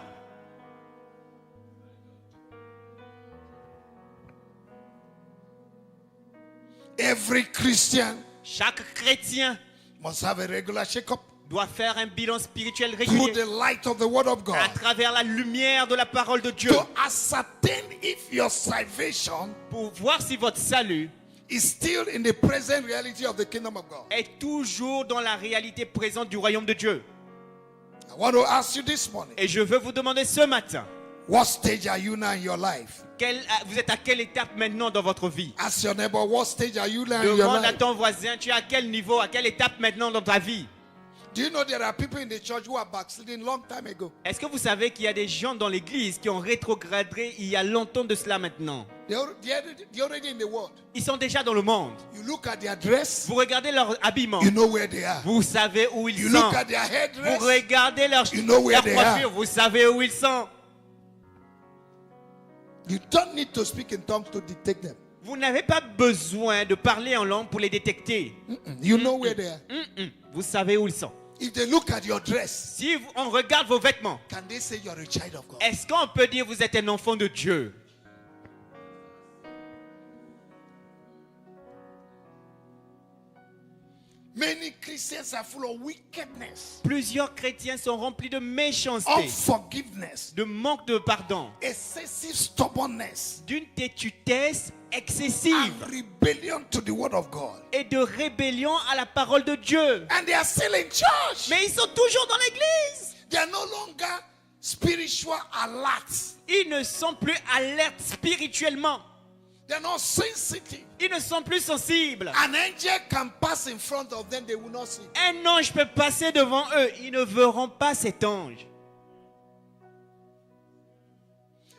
Every Christian Chaque chrétien must have a regular checkup doit faire un bilan spirituel through régulier the light of the Word of à God travers la lumière de la parole de Dieu to ascertain if your salvation pour voir si votre salut is still in the present reality of the kingdom of God. est toujours dans la réalité présente du royaume de Dieu. I want to ask you this morning, Et je veux vous demander ce matin, what stage are you now in your life? vous êtes à quelle étape maintenant dans votre vie? Ask your neighbor, what stage are you now in your Demande à life? ton voisin, tu es à quel niveau, à quelle étape maintenant dans ta vie? Do you know there are people in the church who are backsliding long time ago? Est-ce que vous savez qu'il y a des gens dans l'église qui ont rétrogradé il y a longtemps de cela maintenant? They're already in the world. Ils sont déjà dans le monde. You look at their dress, Vous regardez leur habillement, you know where they are. vous savez où ils You sont. look at their Vous headdress, regardez leur You know where they coiffure, are. vous savez où ils sont. you don't need to speak in tongues to detect them. Vous n'avez pas besoin de parler en langue pour les détecter. You know where they are. Vous savez où ils sont. If they look at your dress, Si on regarde vos vêtements, can they say you're a child of God? est-ce qu'on peut dire vous êtes un enfant de Dieu? Many Christians are full of wickedness, Plusieurs chrétiens sont remplis de méchanceté, unforgiveness, de manque de pardon, excessive stubbornness, d'une tétutesse excessive and rebellion to the word of God. et de rébellion à la parole de Dieu. And they are still in church. Mais ils sont toujours dans l'église. They are no longer spiritual alert. Ils ne sont plus alertes spirituellement. They are not sensitive. Ils ne sont plus sensibles. An angel can pass in front of them, they will not see. Un ange peut passer devant eux. Ils ne verront pas cet ange.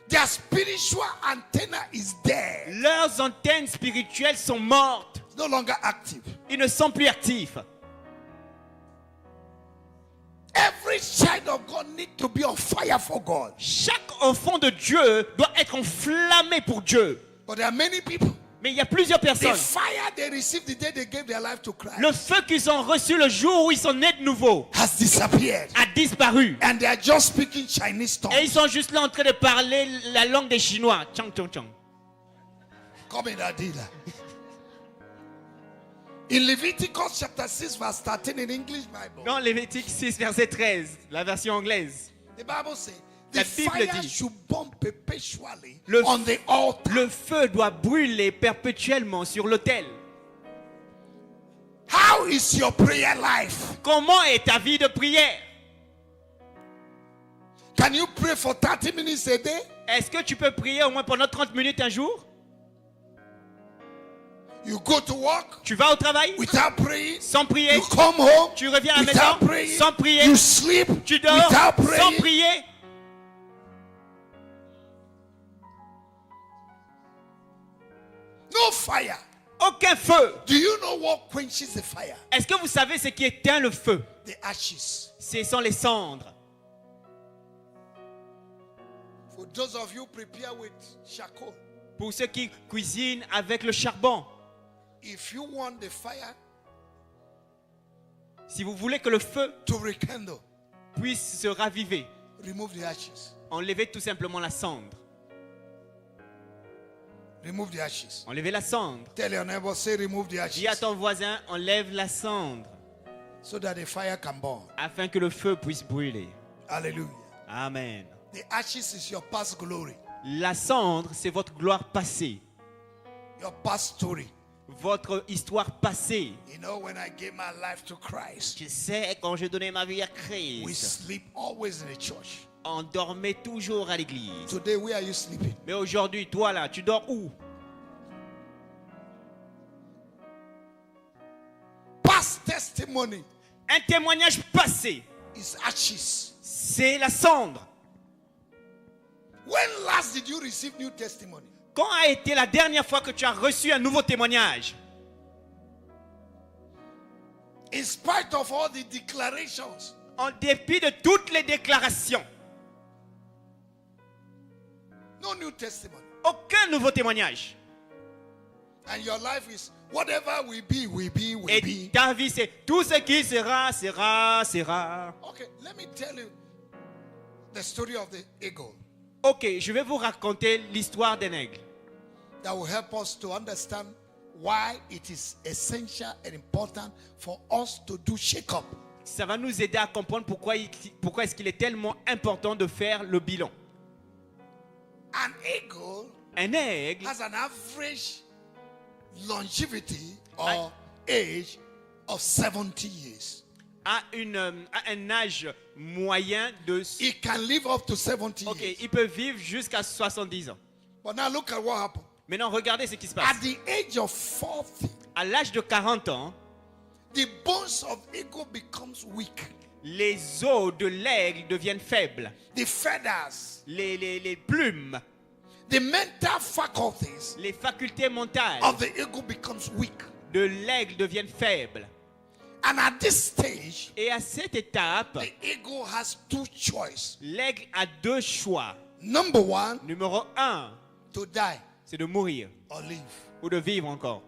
Their spiritual antenna is dead. Leurs antennes spirituelles sont mortes. It's no longer active. Ils ne sont plus actifs. Every child of God needs to be on fire for God. Chaque enfant de Dieu doit être enflammé pour Dieu. But there are many people. Mais il y a plusieurs The personnes. fire they received the day they gave their life to Christ Le feu qu'ils ont reçu le jour où ils sont nés de nouveau has disappeared. a disparu. And they are just speaking Chinese Et ils tongues. sont juste là en train de parler la langue des Chinois. Chang, chang, chang. Come in, Adila. In Leviticus chapter 6, verse 13 in English Bible, Dans Lévitique 6, verset 13, la version anglaise. the Bible says, La the Bible fire dit, should burn perpetually Le on the altar. Le feu doit brûler perpétuellement sur l'autel. How is your prayer life? Comment est ta vie de prière? Can you pray for 30 minutes a day? Est-ce que tu peux prier au moins pendant 30 minutes un jour? You go to work Tu vas au travail without praying. sans prier. You come home Tu reviens à la without maison praying. sans prier. You sleep Tu dors without sans praying. prier. No fire. Aucun feu. Do you know what quenches the fire? Est-ce que vous savez ce qui éteint le feu? The ashes. Ce sont les cendres. For those of you prepare with charcoal, Pour ceux qui cuisinent avec le charbon. if you want the fire Si vous voulez que le feu to rekindle, puisse se raviver, remove the ashes. enlevez tout simplement la cendre. Remove the ashes. Enlevez la cendre. Tell your neighbor, say remove the Dis à ashes ton voisin, enlève la cendre, so that the fire can burn. afin que le feu puisse brûler. Hallelujah. Amen. The ashes is your past glory, La cendre, c'est votre gloire passée, your past story. votre histoire passée. You know, when I gave my life to Christ, Je sais, quand j'ai donné ma vie à we Christ, sleep always in the church. on dormait toujours à l'église. Today, where are you sleeping? Mais aujourd'hui, toi là, tu dors où? Past testimony Un témoignage passé, is ashes. c'est la cendre. When last did you receive new testimony? Quand a été la dernière fois que tu as reçu un nouveau témoignage? In spite of all the declarations, En dépit de toutes les déclarations, no new testimony. aucun nouveau témoignage. And your life is whatever will be, will be, will Et be. ta vie, c'est tout ce qui sera, sera, sera. Okay, let me tell you the story of the eagle Ok, je vais vous raconter l'histoire d'un aigle. that will help us to understand why it is essential and important for us to do shake-up. Ça va nous aider à comprendre pourquoi est-ce qu'il est tellement important de faire le bilan. An eagle Un aigle has an average longevity or age of 70 years. a un âge moyen de... He can live up to 70 Ok, years. il peut vivre jusqu'à 70 ans. But now look at what happened. Maintenant, regardez ce qui se At passe. the age of 40, À l'âge de 40 ans, the bones of eagle becomes weak. les os de l'aigle deviennent faibles. The feathers, Les plumes, the mental faculties les facultés mentales of the eagle becomes weak. de l'aigle deviennent faibles. And at this stage, Et à cette étape, the eagle has two choices. l'aigle a deux choix. Number one, Numéro 1, to die c'est de mourir or live. ou de vivre encore.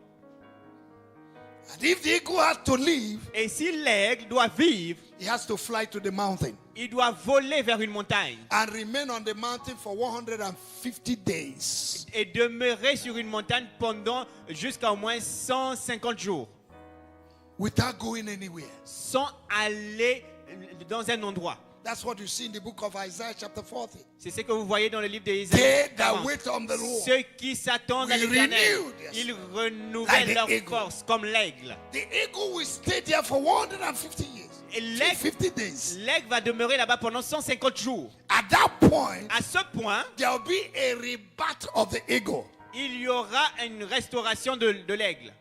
And if the eagle has to live, Et si l'aigle doit vivre, he has to fly to the mountain il doit voler vers une montagne and remain on the mountain for 150 days. et demeurer sur une montagne pendant jusqu'à au moins 150 jours Without going anywhere. sans aller dans un endroit. That's what you see in the book of Isaiah chapter 40. C'est ce que vous voyez dans le livre d'Ésaïe. They that wait on the Lord. Ceux qui s'attendent à will l'Éternel, renew their ils strength. renouvellent Like the leur eagle. force comme l'aigle. The eagle will stay there for 150 years. Et l'aigle 50 days. l'aigle va demeurer là-bas pendant 150 jours. At that point, À ce point, there will be a rebirth of the eagle. il y aura une restauration de l'aigle.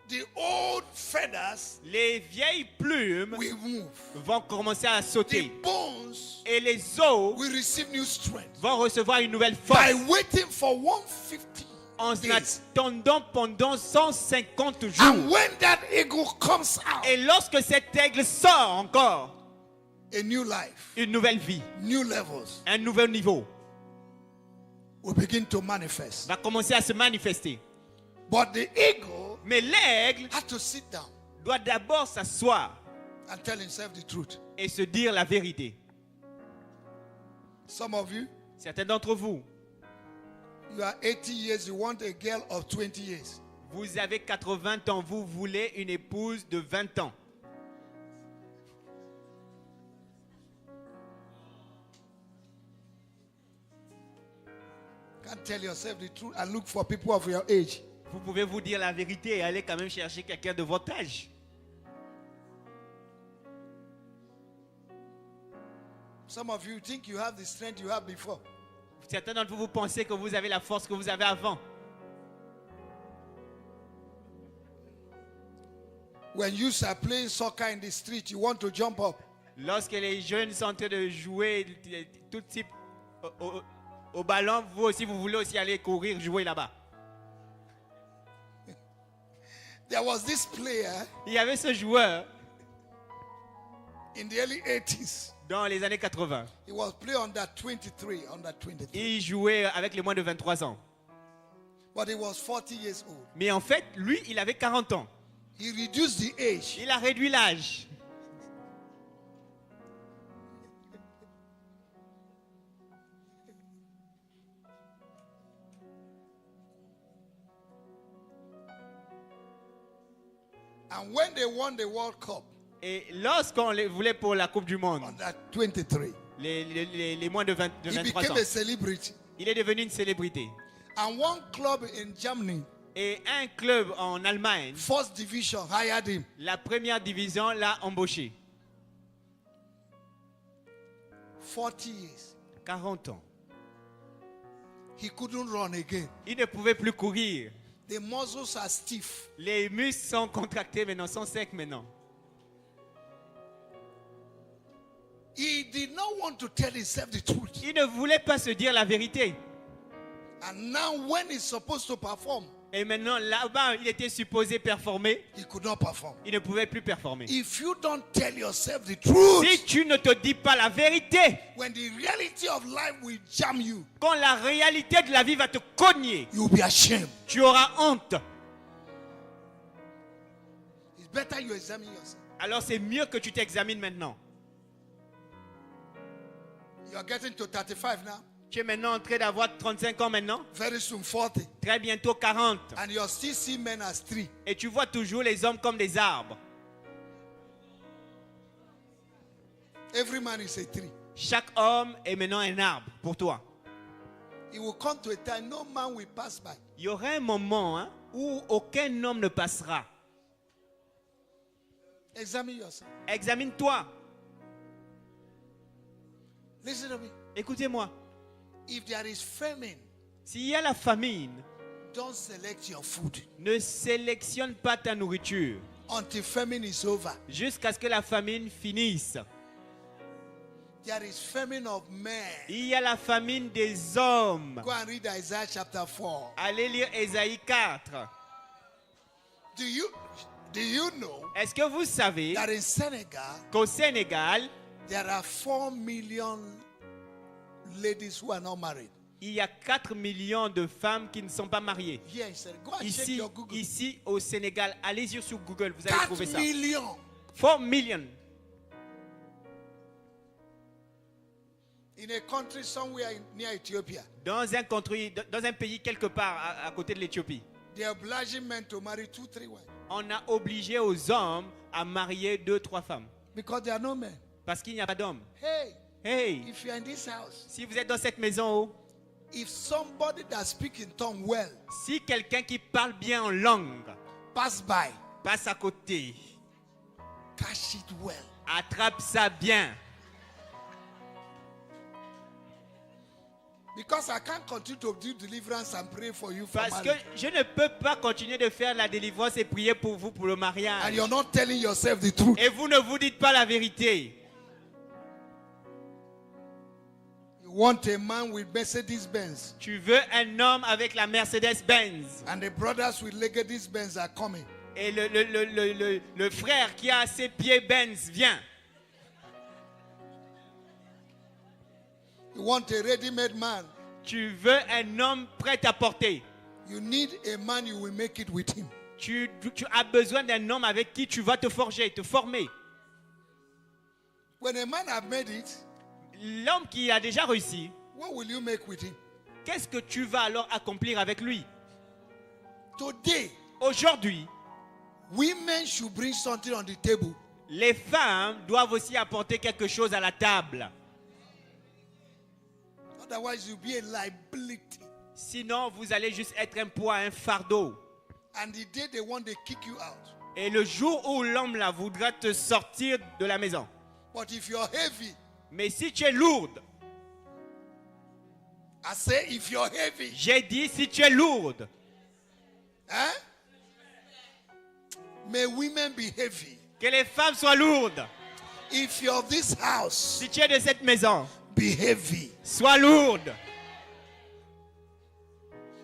The old feathers Les vieilles plumes will move. vont commencer à The sauter. bones Et les os will receive new strength. vont recevoir une nouvelle By force waiting for 150 en days. attendant pendant 150 And jours. when that eagle comes out, Et lorsque cet aigle sort encore, a new life, une nouvelle vie, new levels un nouvel niveau will begin to manifest. va commencer à se manifester. But the eagle Mais l'aigle had to sit down doit d'abord s'asseoir and tell himself the truth. et se dire la vérité. Some of you, Certains d'entre vous, you are 80 years, you want a girl of 20 years. vous avez 80 ans, vous voulez une épouse de 20 ans. Can't tell yourself the truth and look for people of your age. Vous pouvez vous dire la vérité et aller quand même chercher quelqu'un de votre âge. Some of you think you have the strength you had before. Certains d'entre vous, vous pensez que vous avez la force que vous avez avant. When you are playing soccer in the street, you want to jump up. Lorsque les jeunes sont en train de jouer tout type au ballon, vous aussi, vous voulez aussi aller courir, jouer là-bas. There was this player Il y avait ce joueur in the early 80s. dans les années 80. He was playing under 23, under 23. Il jouait avec les moins de 23 ans. But he was 40 years old. Mais en fait, lui, il avait 40 ans. He reduced the age. Il a réduit l'âge. And when they won the World Cup, Et lorsqu'on les voulait pour la Coupe du Monde, under 23, les moins de, 20 de he 23 became ans, a celebrity. il est devenu une célébrité. And one club in Germany, Et un club en Allemagne, first division, hired him. la première division, l'a embauché. 40 years. 40 ans. He couldn't run again. Il ne pouvait plus courir. The muscles are stiff. Les muscles sont contractés maintenant, sont secs maintenant. He did not want to tell himself the truth. Il ne voulait pas se dire la vérité. And now when he's supposed to perform, Et maintenant, là-bas, il était supposé performer. he could not perform. Il ne pouvait plus performer. If you don't tell yourself the truth, Si tu ne te dis pas la vérité, when the reality of life will jam you, quand la réalité de la vie va te cogner, you'll be ashamed. tu auras honte. It's better you examine yourself. Alors c'est mieux que tu t'examines maintenant. You are getting to 35 now. Tu es maintenant en train d'avoir 35 ans maintenant. Very soon 40. Très bientôt 40. And you still see men as trees. Et tu vois toujours les hommes comme des arbres. Every man is a tree. Chaque homme est maintenant un arbre pour toi. It will come to a time no man will pass by. Il y aura un moment où aucun homme ne passera. Examine yourself. Examine-toi. Listen to me. Écoutez-moi. If there is famine, S'il y a la famine, don't select your food ne sélectionne pas ta nourriture until famine is over. jusqu'à ce que la famine finisse. There is famine of men. Il y a la famine des hommes. Go and read Isaiah chapter 4. Allez lire Ésaïe 4. Do you know Est-ce que vous savez that in Senegal qu'au Sénégal, there are 4 million ladies who are not married? il y a 4 millions de femmes qui ne sont pas mariées? Here in Senegal. Go and check Ici, your Google. ici au Sénégal, allez sur Google, vous allez 4 trouver ça. million. 4 millions. In a country somewhere near Ethiopia, Dans un pays quelque part à côté de l'Éthiopie. they are obliging men to marry 2-3 wives On a obligé aux hommes à marier 2-3 femmes. because there are no men. Parce qu'il n'y a pas d'hommes. Hey, Hey, if you are in this house, si vous êtes dans cette maison, if somebody that speaks in tongue well si quelqu'un qui parle bien en langue pass by, passe à côté, catch it well. attrape ça bien. Because I can't continue to do deliverance and pray for you for Parce que marriage. je ne peux pas continuer de faire la délivrance et prier pour vous pour le And mariage. you're not telling yourself the truth. Et vous ne vous dites pas la vérité. You want a man with Mercedes Benz, Tu veux un homme avec la Mercedes-Benz. and the brothers with Legacy Benz are coming. Et le frère qui a ses pieds Benz vient. You want a ready-made man. Tu veux un homme prêt à porter. You need a man you will make it with him. Tu as besoin d'un homme avec qui tu vas te forger, te former. When a man have made it, L'homme qui a déjà réussi, what will you make with him? qu'est-ce que tu vas alors accomplir avec lui? Today, Aujourd'hui, women should bring something on the table. les femmes doivent aussi apporter quelque chose à la table. Otherwise, you'll be a liability. Sinon, vous allez juste être un poids, un fardeau. And the day they want, they kick you out. Et le jour où l'homme là voudra te sortir de la maison. But if you're heavy, Mais si tu es lourde, I say if you're heavy, j'ai dit si tu es lourde, eh? May women be heavy. que les femmes soient lourdes. If you're of this house, Si tu es de cette maison, be heavy. sois lourde.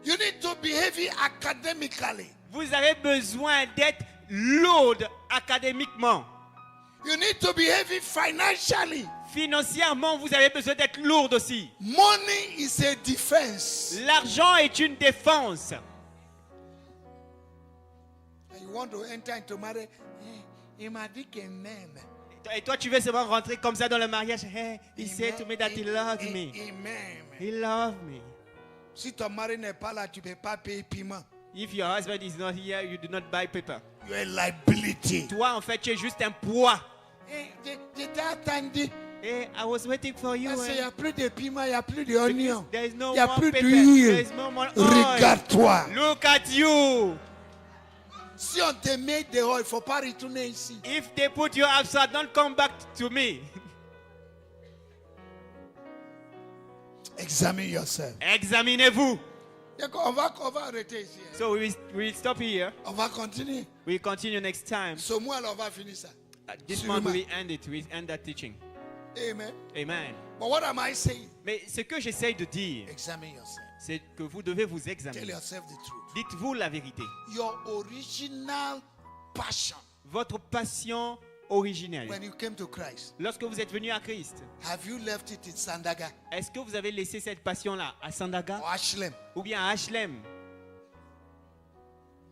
You need to be heavy academically. Vous avez besoin d'être lourde académiquement. You need to be heavy financially. Financièrement, vous avez besoin d'être lourde aussi. Money is a defense. L'argent est une défense. And you want to enter into marriage, he might be a man. Et toi, tu veux seulement rentrer comme ça dans le mariage. Hey, he said to me that he loved me. Amen. He loved me. Si ton mari n'est pas là, tu ne peux pas payer paiement. If your husband is not here, you do not buy paper. You are a liability. Toi, en fait, tu es juste un poids. Je t'ai attendu. Hey, I was waiting for you. Parce qu'il n'y eh. a plus de piment, il n'y a plus d'oignon. There is no Il n'y a more plus paper. d'huile. There is no more oil. Regarde-toi. Look at you. Si on te met dehors, il ne faut pas retourner ici. If they put you outside, don't come back to me. Examine yourself. Examinez-vous. D'accord, on va arrêter ici. Hein. So we'll stop here. On va continuer. We'll continue next time. Ce mois, alors, on va finir ça. This Sûrement. month we end it. We end that teaching. Amen. Amen. But what am I saying? Mais ce que j'essaye de dire, Examine yourself. c'est que vous devez vous Tell examiner. yourself the truth. Dites-vous la vérité. Your original passion Votre passion originelle. when you came to Christ. Lorsque vous êtes venu à Christ, Have you left it in Sandaga est-ce que vous avez laissé cette passion-là à Sandaga or Ashlem? ou bien à Ashlem,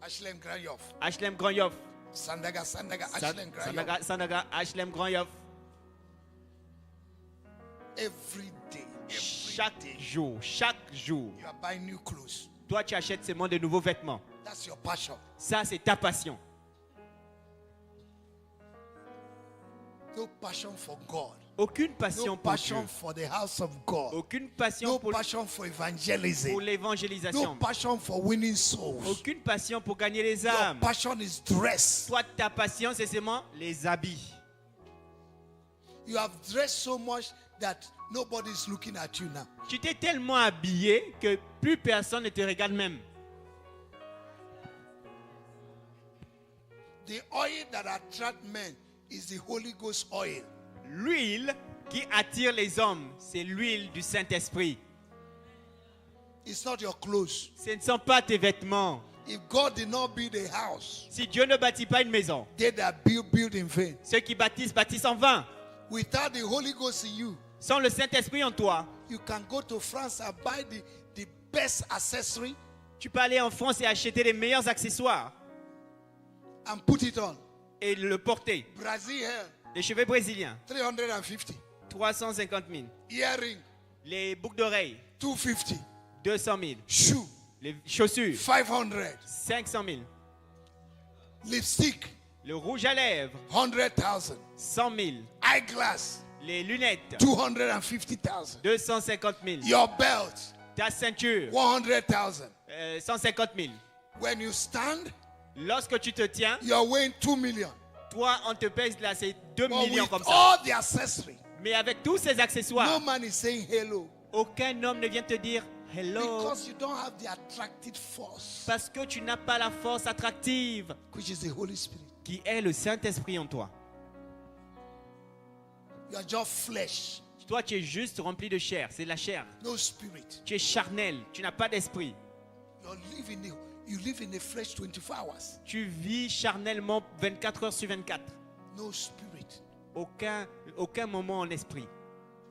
Ashlem Grand Yoff. Ashlem Grand Yoff, Sandaga, Ashlem Grand Yoff. Sandaga, Ashlem Grand Yoff? Every day. Chaque jour, You are buying new clothes. toi tu achètes seulement de nouveaux vêtements. That's your passion. Ça, c'est ta passion. No passion for God. Aucune passion No pour passion Dieu. for the house of God. Aucune passion No pour passion for evangelism. pour No l'évangélisation. passion for winning souls. Aucune passion pour gagner les Your âmes. passion is dress. Toi, ta passion, c'est seulement les habits. You have dressed so much that nobody is looking at you now. Tu t'es tellement habillé que plus personne ne te regarde même. The oil that attracts men is the Holy Ghost oil. L'huile qui attire les hommes, c'est l'huile du Saint-Esprit. It's not your clothes. Ce ne sont pas tes vêtements. If God did not build a house, Si Dieu ne bâtit pas une maison, they that build in vain. ceux qui bâtissent, bâtissent en vain. Without the Holy Ghost in you, Sans le Saint-Esprit en toi, you can go to France and buy the best accessory tu peux aller en France et acheter les meilleurs accessoires and put it on. et le porter. Brazil hair, Les cheveux brésiliens, 350. 350 000. Earring, Les boucles d'oreilles, 250. 200 000. Shoe, Les chaussures, 500. 500 000. Lipstick, Le rouge à lèvres, 100,000. 100 000. Eyeglass, Les lunettes, 250,000. 250 000. Your belt, Ta ceinture, 100,000. 150 000. When you stand, Lorsque tu te tiens, you're weighing 2 million. toi, on te pèse là, c'est 2 But millions with comme ça. all the accessories, Mais avec tous ces no accessoires, man is saying hello aucun homme ne vient te dire hello. because you don't have the attractive force, Parce que tu n'as pas la force attractive which is the Holy Spirit. qui est le Saint-Esprit en toi. You are just flesh, Toi, tu es juste rempli de chair. C'est de la chair. no spirit. Tu es charnel. Tu n'as pas d'esprit. You live in the flesh 24 hours. Tu vis charnellement 24 heures sur 24. No spirit. Aucun moment en esprit.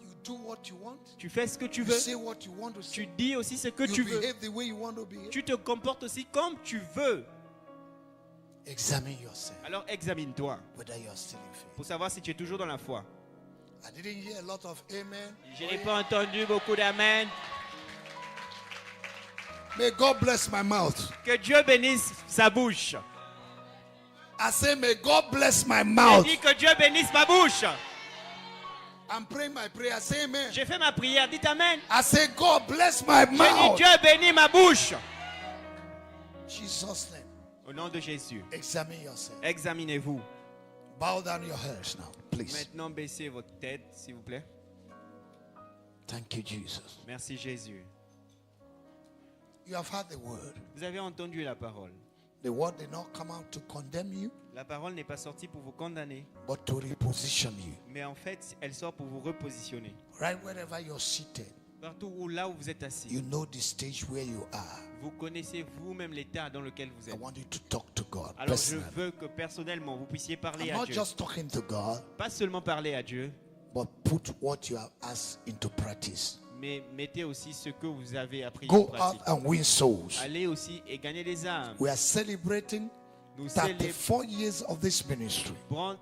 You do what you want. Tu fais ce que tu You veux. say what you want to Tu say. dis aussi ce que You tu veux. behave the way you want to behave. Tu te comportes aussi comme tu veux. Examine yourself Alors examine-toi whether you are still in faith. pour savoir si tu es toujours dans la foi. I didn't hear a lot of amen. Je n'ai pas entendu beaucoup d'amen. May God bless my mouth. Que Dieu bénisse sa bouche. I say, may God bless my Je mouth. dis que Dieu bénisse ma bouche. I'm praying my prayer. I say amen. J'ai fait ma prière. Dites amen. I say, God bless my Je dis mouth. Dieu bénit ma bouche. Jesus' name. Au nom de Jésus. Examine yourself. Examinez-vous. Bow down your heads now, please. Maintenant, baissez votre tête, s'il vous plaît. Thank you, Jesus. Merci Jésus. You have heard the word. Vous avez entendu la parole. The word did not come out to condemn you, La parole n'est pas sortie pour vous condamner, but to reposition you. mais en fait, elle sort pour vous repositionner. Right wherever you're seated, Partout où là où vous êtes assis, you know the stage where you are. vous connaissez vous-même l'état dans lequel vous I êtes. want you to talk to God Alors je personally. veux que personnellement vous puissiez parler I'm à not Dieu. just talking to God, Pas seulement parler à Dieu, but put what you have asked into practice. mais mettez aussi ce que vous avez appris en Go out pratique. and win souls. Allez aussi et gagnez des âmes. We are celebrating Nous célébrons 34 years of this ministry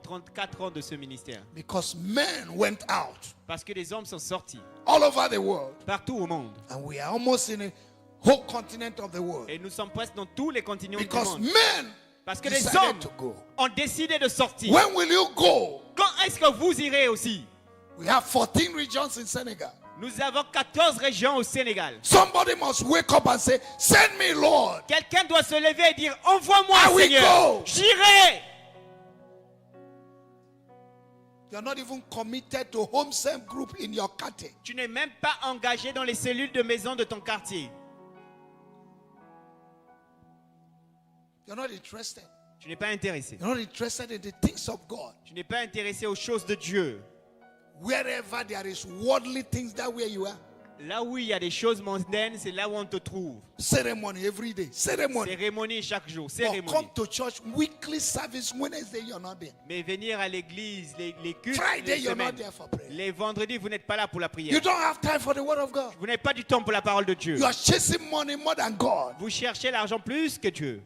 34 ans de ce ministère. because men went out Parce que les hommes sont sortis all over the world, partout au monde. and we are almost in a whole continent of the world Et nous sommes presque dans tous les continents du because monde. men Parce que les decided hommes to go. ont décidé de sortir. When will you go? Quand est-ce que vous irez aussi? We have 14 regions in Senegal. Nous avons 14 régions au Sénégal. Somebody must wake up and say, send me, Lord. Quelqu'un doit se lever et dire, envoie-moi, I will Seigneur. go. J'irai. You're not even committed to home same group in your quarter. Tu n'es même pas engagé dans les cellules de maison de ton quartier. You're not interested. Tu n'es pas intéressé. You're not interested in the things of God. Tu n'es pas intéressé aux choses de Dieu. Wherever there is worldly things, that where you are. Là où il y a des choses mondaines, c'est là où on te trouve. Ceremony every day. Ceremony. Cérémonie chaque jour, But cérémonie. come to church weekly service. Wednesday you're not there. Mais venir à l'église, les cultes, Friday les you're not semaines, there for prayer. les vendredis, vous n'êtes pas là pour la You prière. don't have time for the word of God. Vous n'avez pas du temps pour la parole de Dieu. You are chasing money more than God. Vous cherchez l'argent plus que Dieu.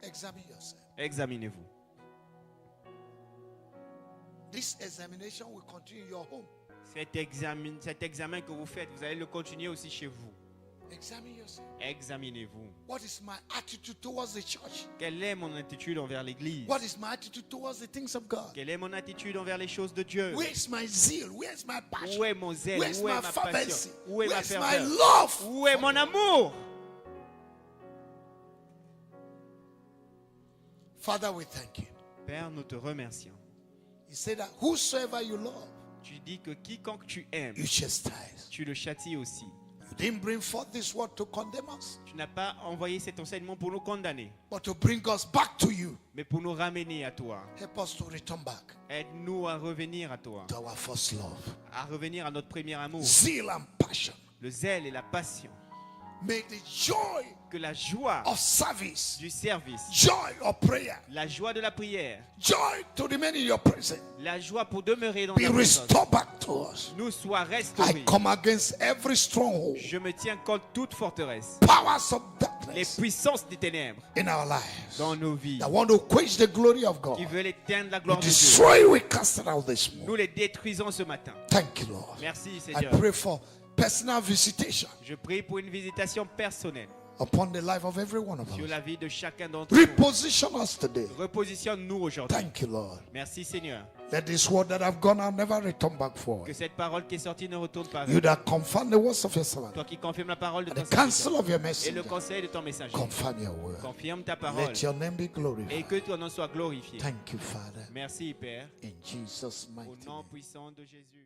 Examine yourself. Examinez-vous. This examination will continue in your home. Cet examen que vous faites, vous allez le continuer aussi chez vous. Examine yourself. Examinez-vous. What is my attitude towards the church? Quelle est mon attitude envers l'Église? What is my attitude towards the things of God? Quelle est mon attitude envers les choses de Dieu? Where is my zeal? Where is my passion? Où est mon zèle? Where is Où est my ma fervency? passion? Où est Where ma is my ferveur? love? Où est mon amour? Father, we thank you. Père, nous te remercions. You say that whosoever you love, Tu dis que quiconque tu aimes, you chastise. tu le châties aussi. You didn't bring forth this word to condemn us, Tu n'as pas envoyé cet enseignement pour nous condamner, but to bring us back to you. mais pour nous ramener à toi. Help us to return back Aide-nous à revenir à toi, to our first love. à revenir à notre premier amour, Zeal and passion. le zèle et la passion. May the joy Que la joie of service, du service, joy of prayer, la joie de la prière, joy to remain in your presence la joie pour demeurer dans be ta présence restored back to us. nous soit I restaurée. come against every stronghold, Je me tiens contre toute forteresse, powers of les darkness puissances des ténèbres in our lives dans nos vies, that want to quench the glory of God. qui veulent éteindre la We gloire de Dieu. destroy, we cast it out this morning. Nous les détruisons ce matin. Thank you, Lord. Merci I Seigneur. pray for personal visitation Je prie pour une visitation personnelle upon the life of every one of sur us. la vie de chacun d'entre nous. Reposition us today. Repositionne-nous aujourd'hui. Thank you, Lord. Merci Seigneur. Let this word that have gone out never return back for Que us. cette parole qui est sortie ne retourne pas. You that confirm the words of your servant Toi qui confirmes la parole de and ton the counsel serviteur of your et le messenger, conseil de ton messager. confirm your word. Confirme ta parole Let your name be et glorified. que ton nom soit glorifié. Thank you, Father. Merci Père. In Jesus' Au mighty nom name. puissant de Jésus.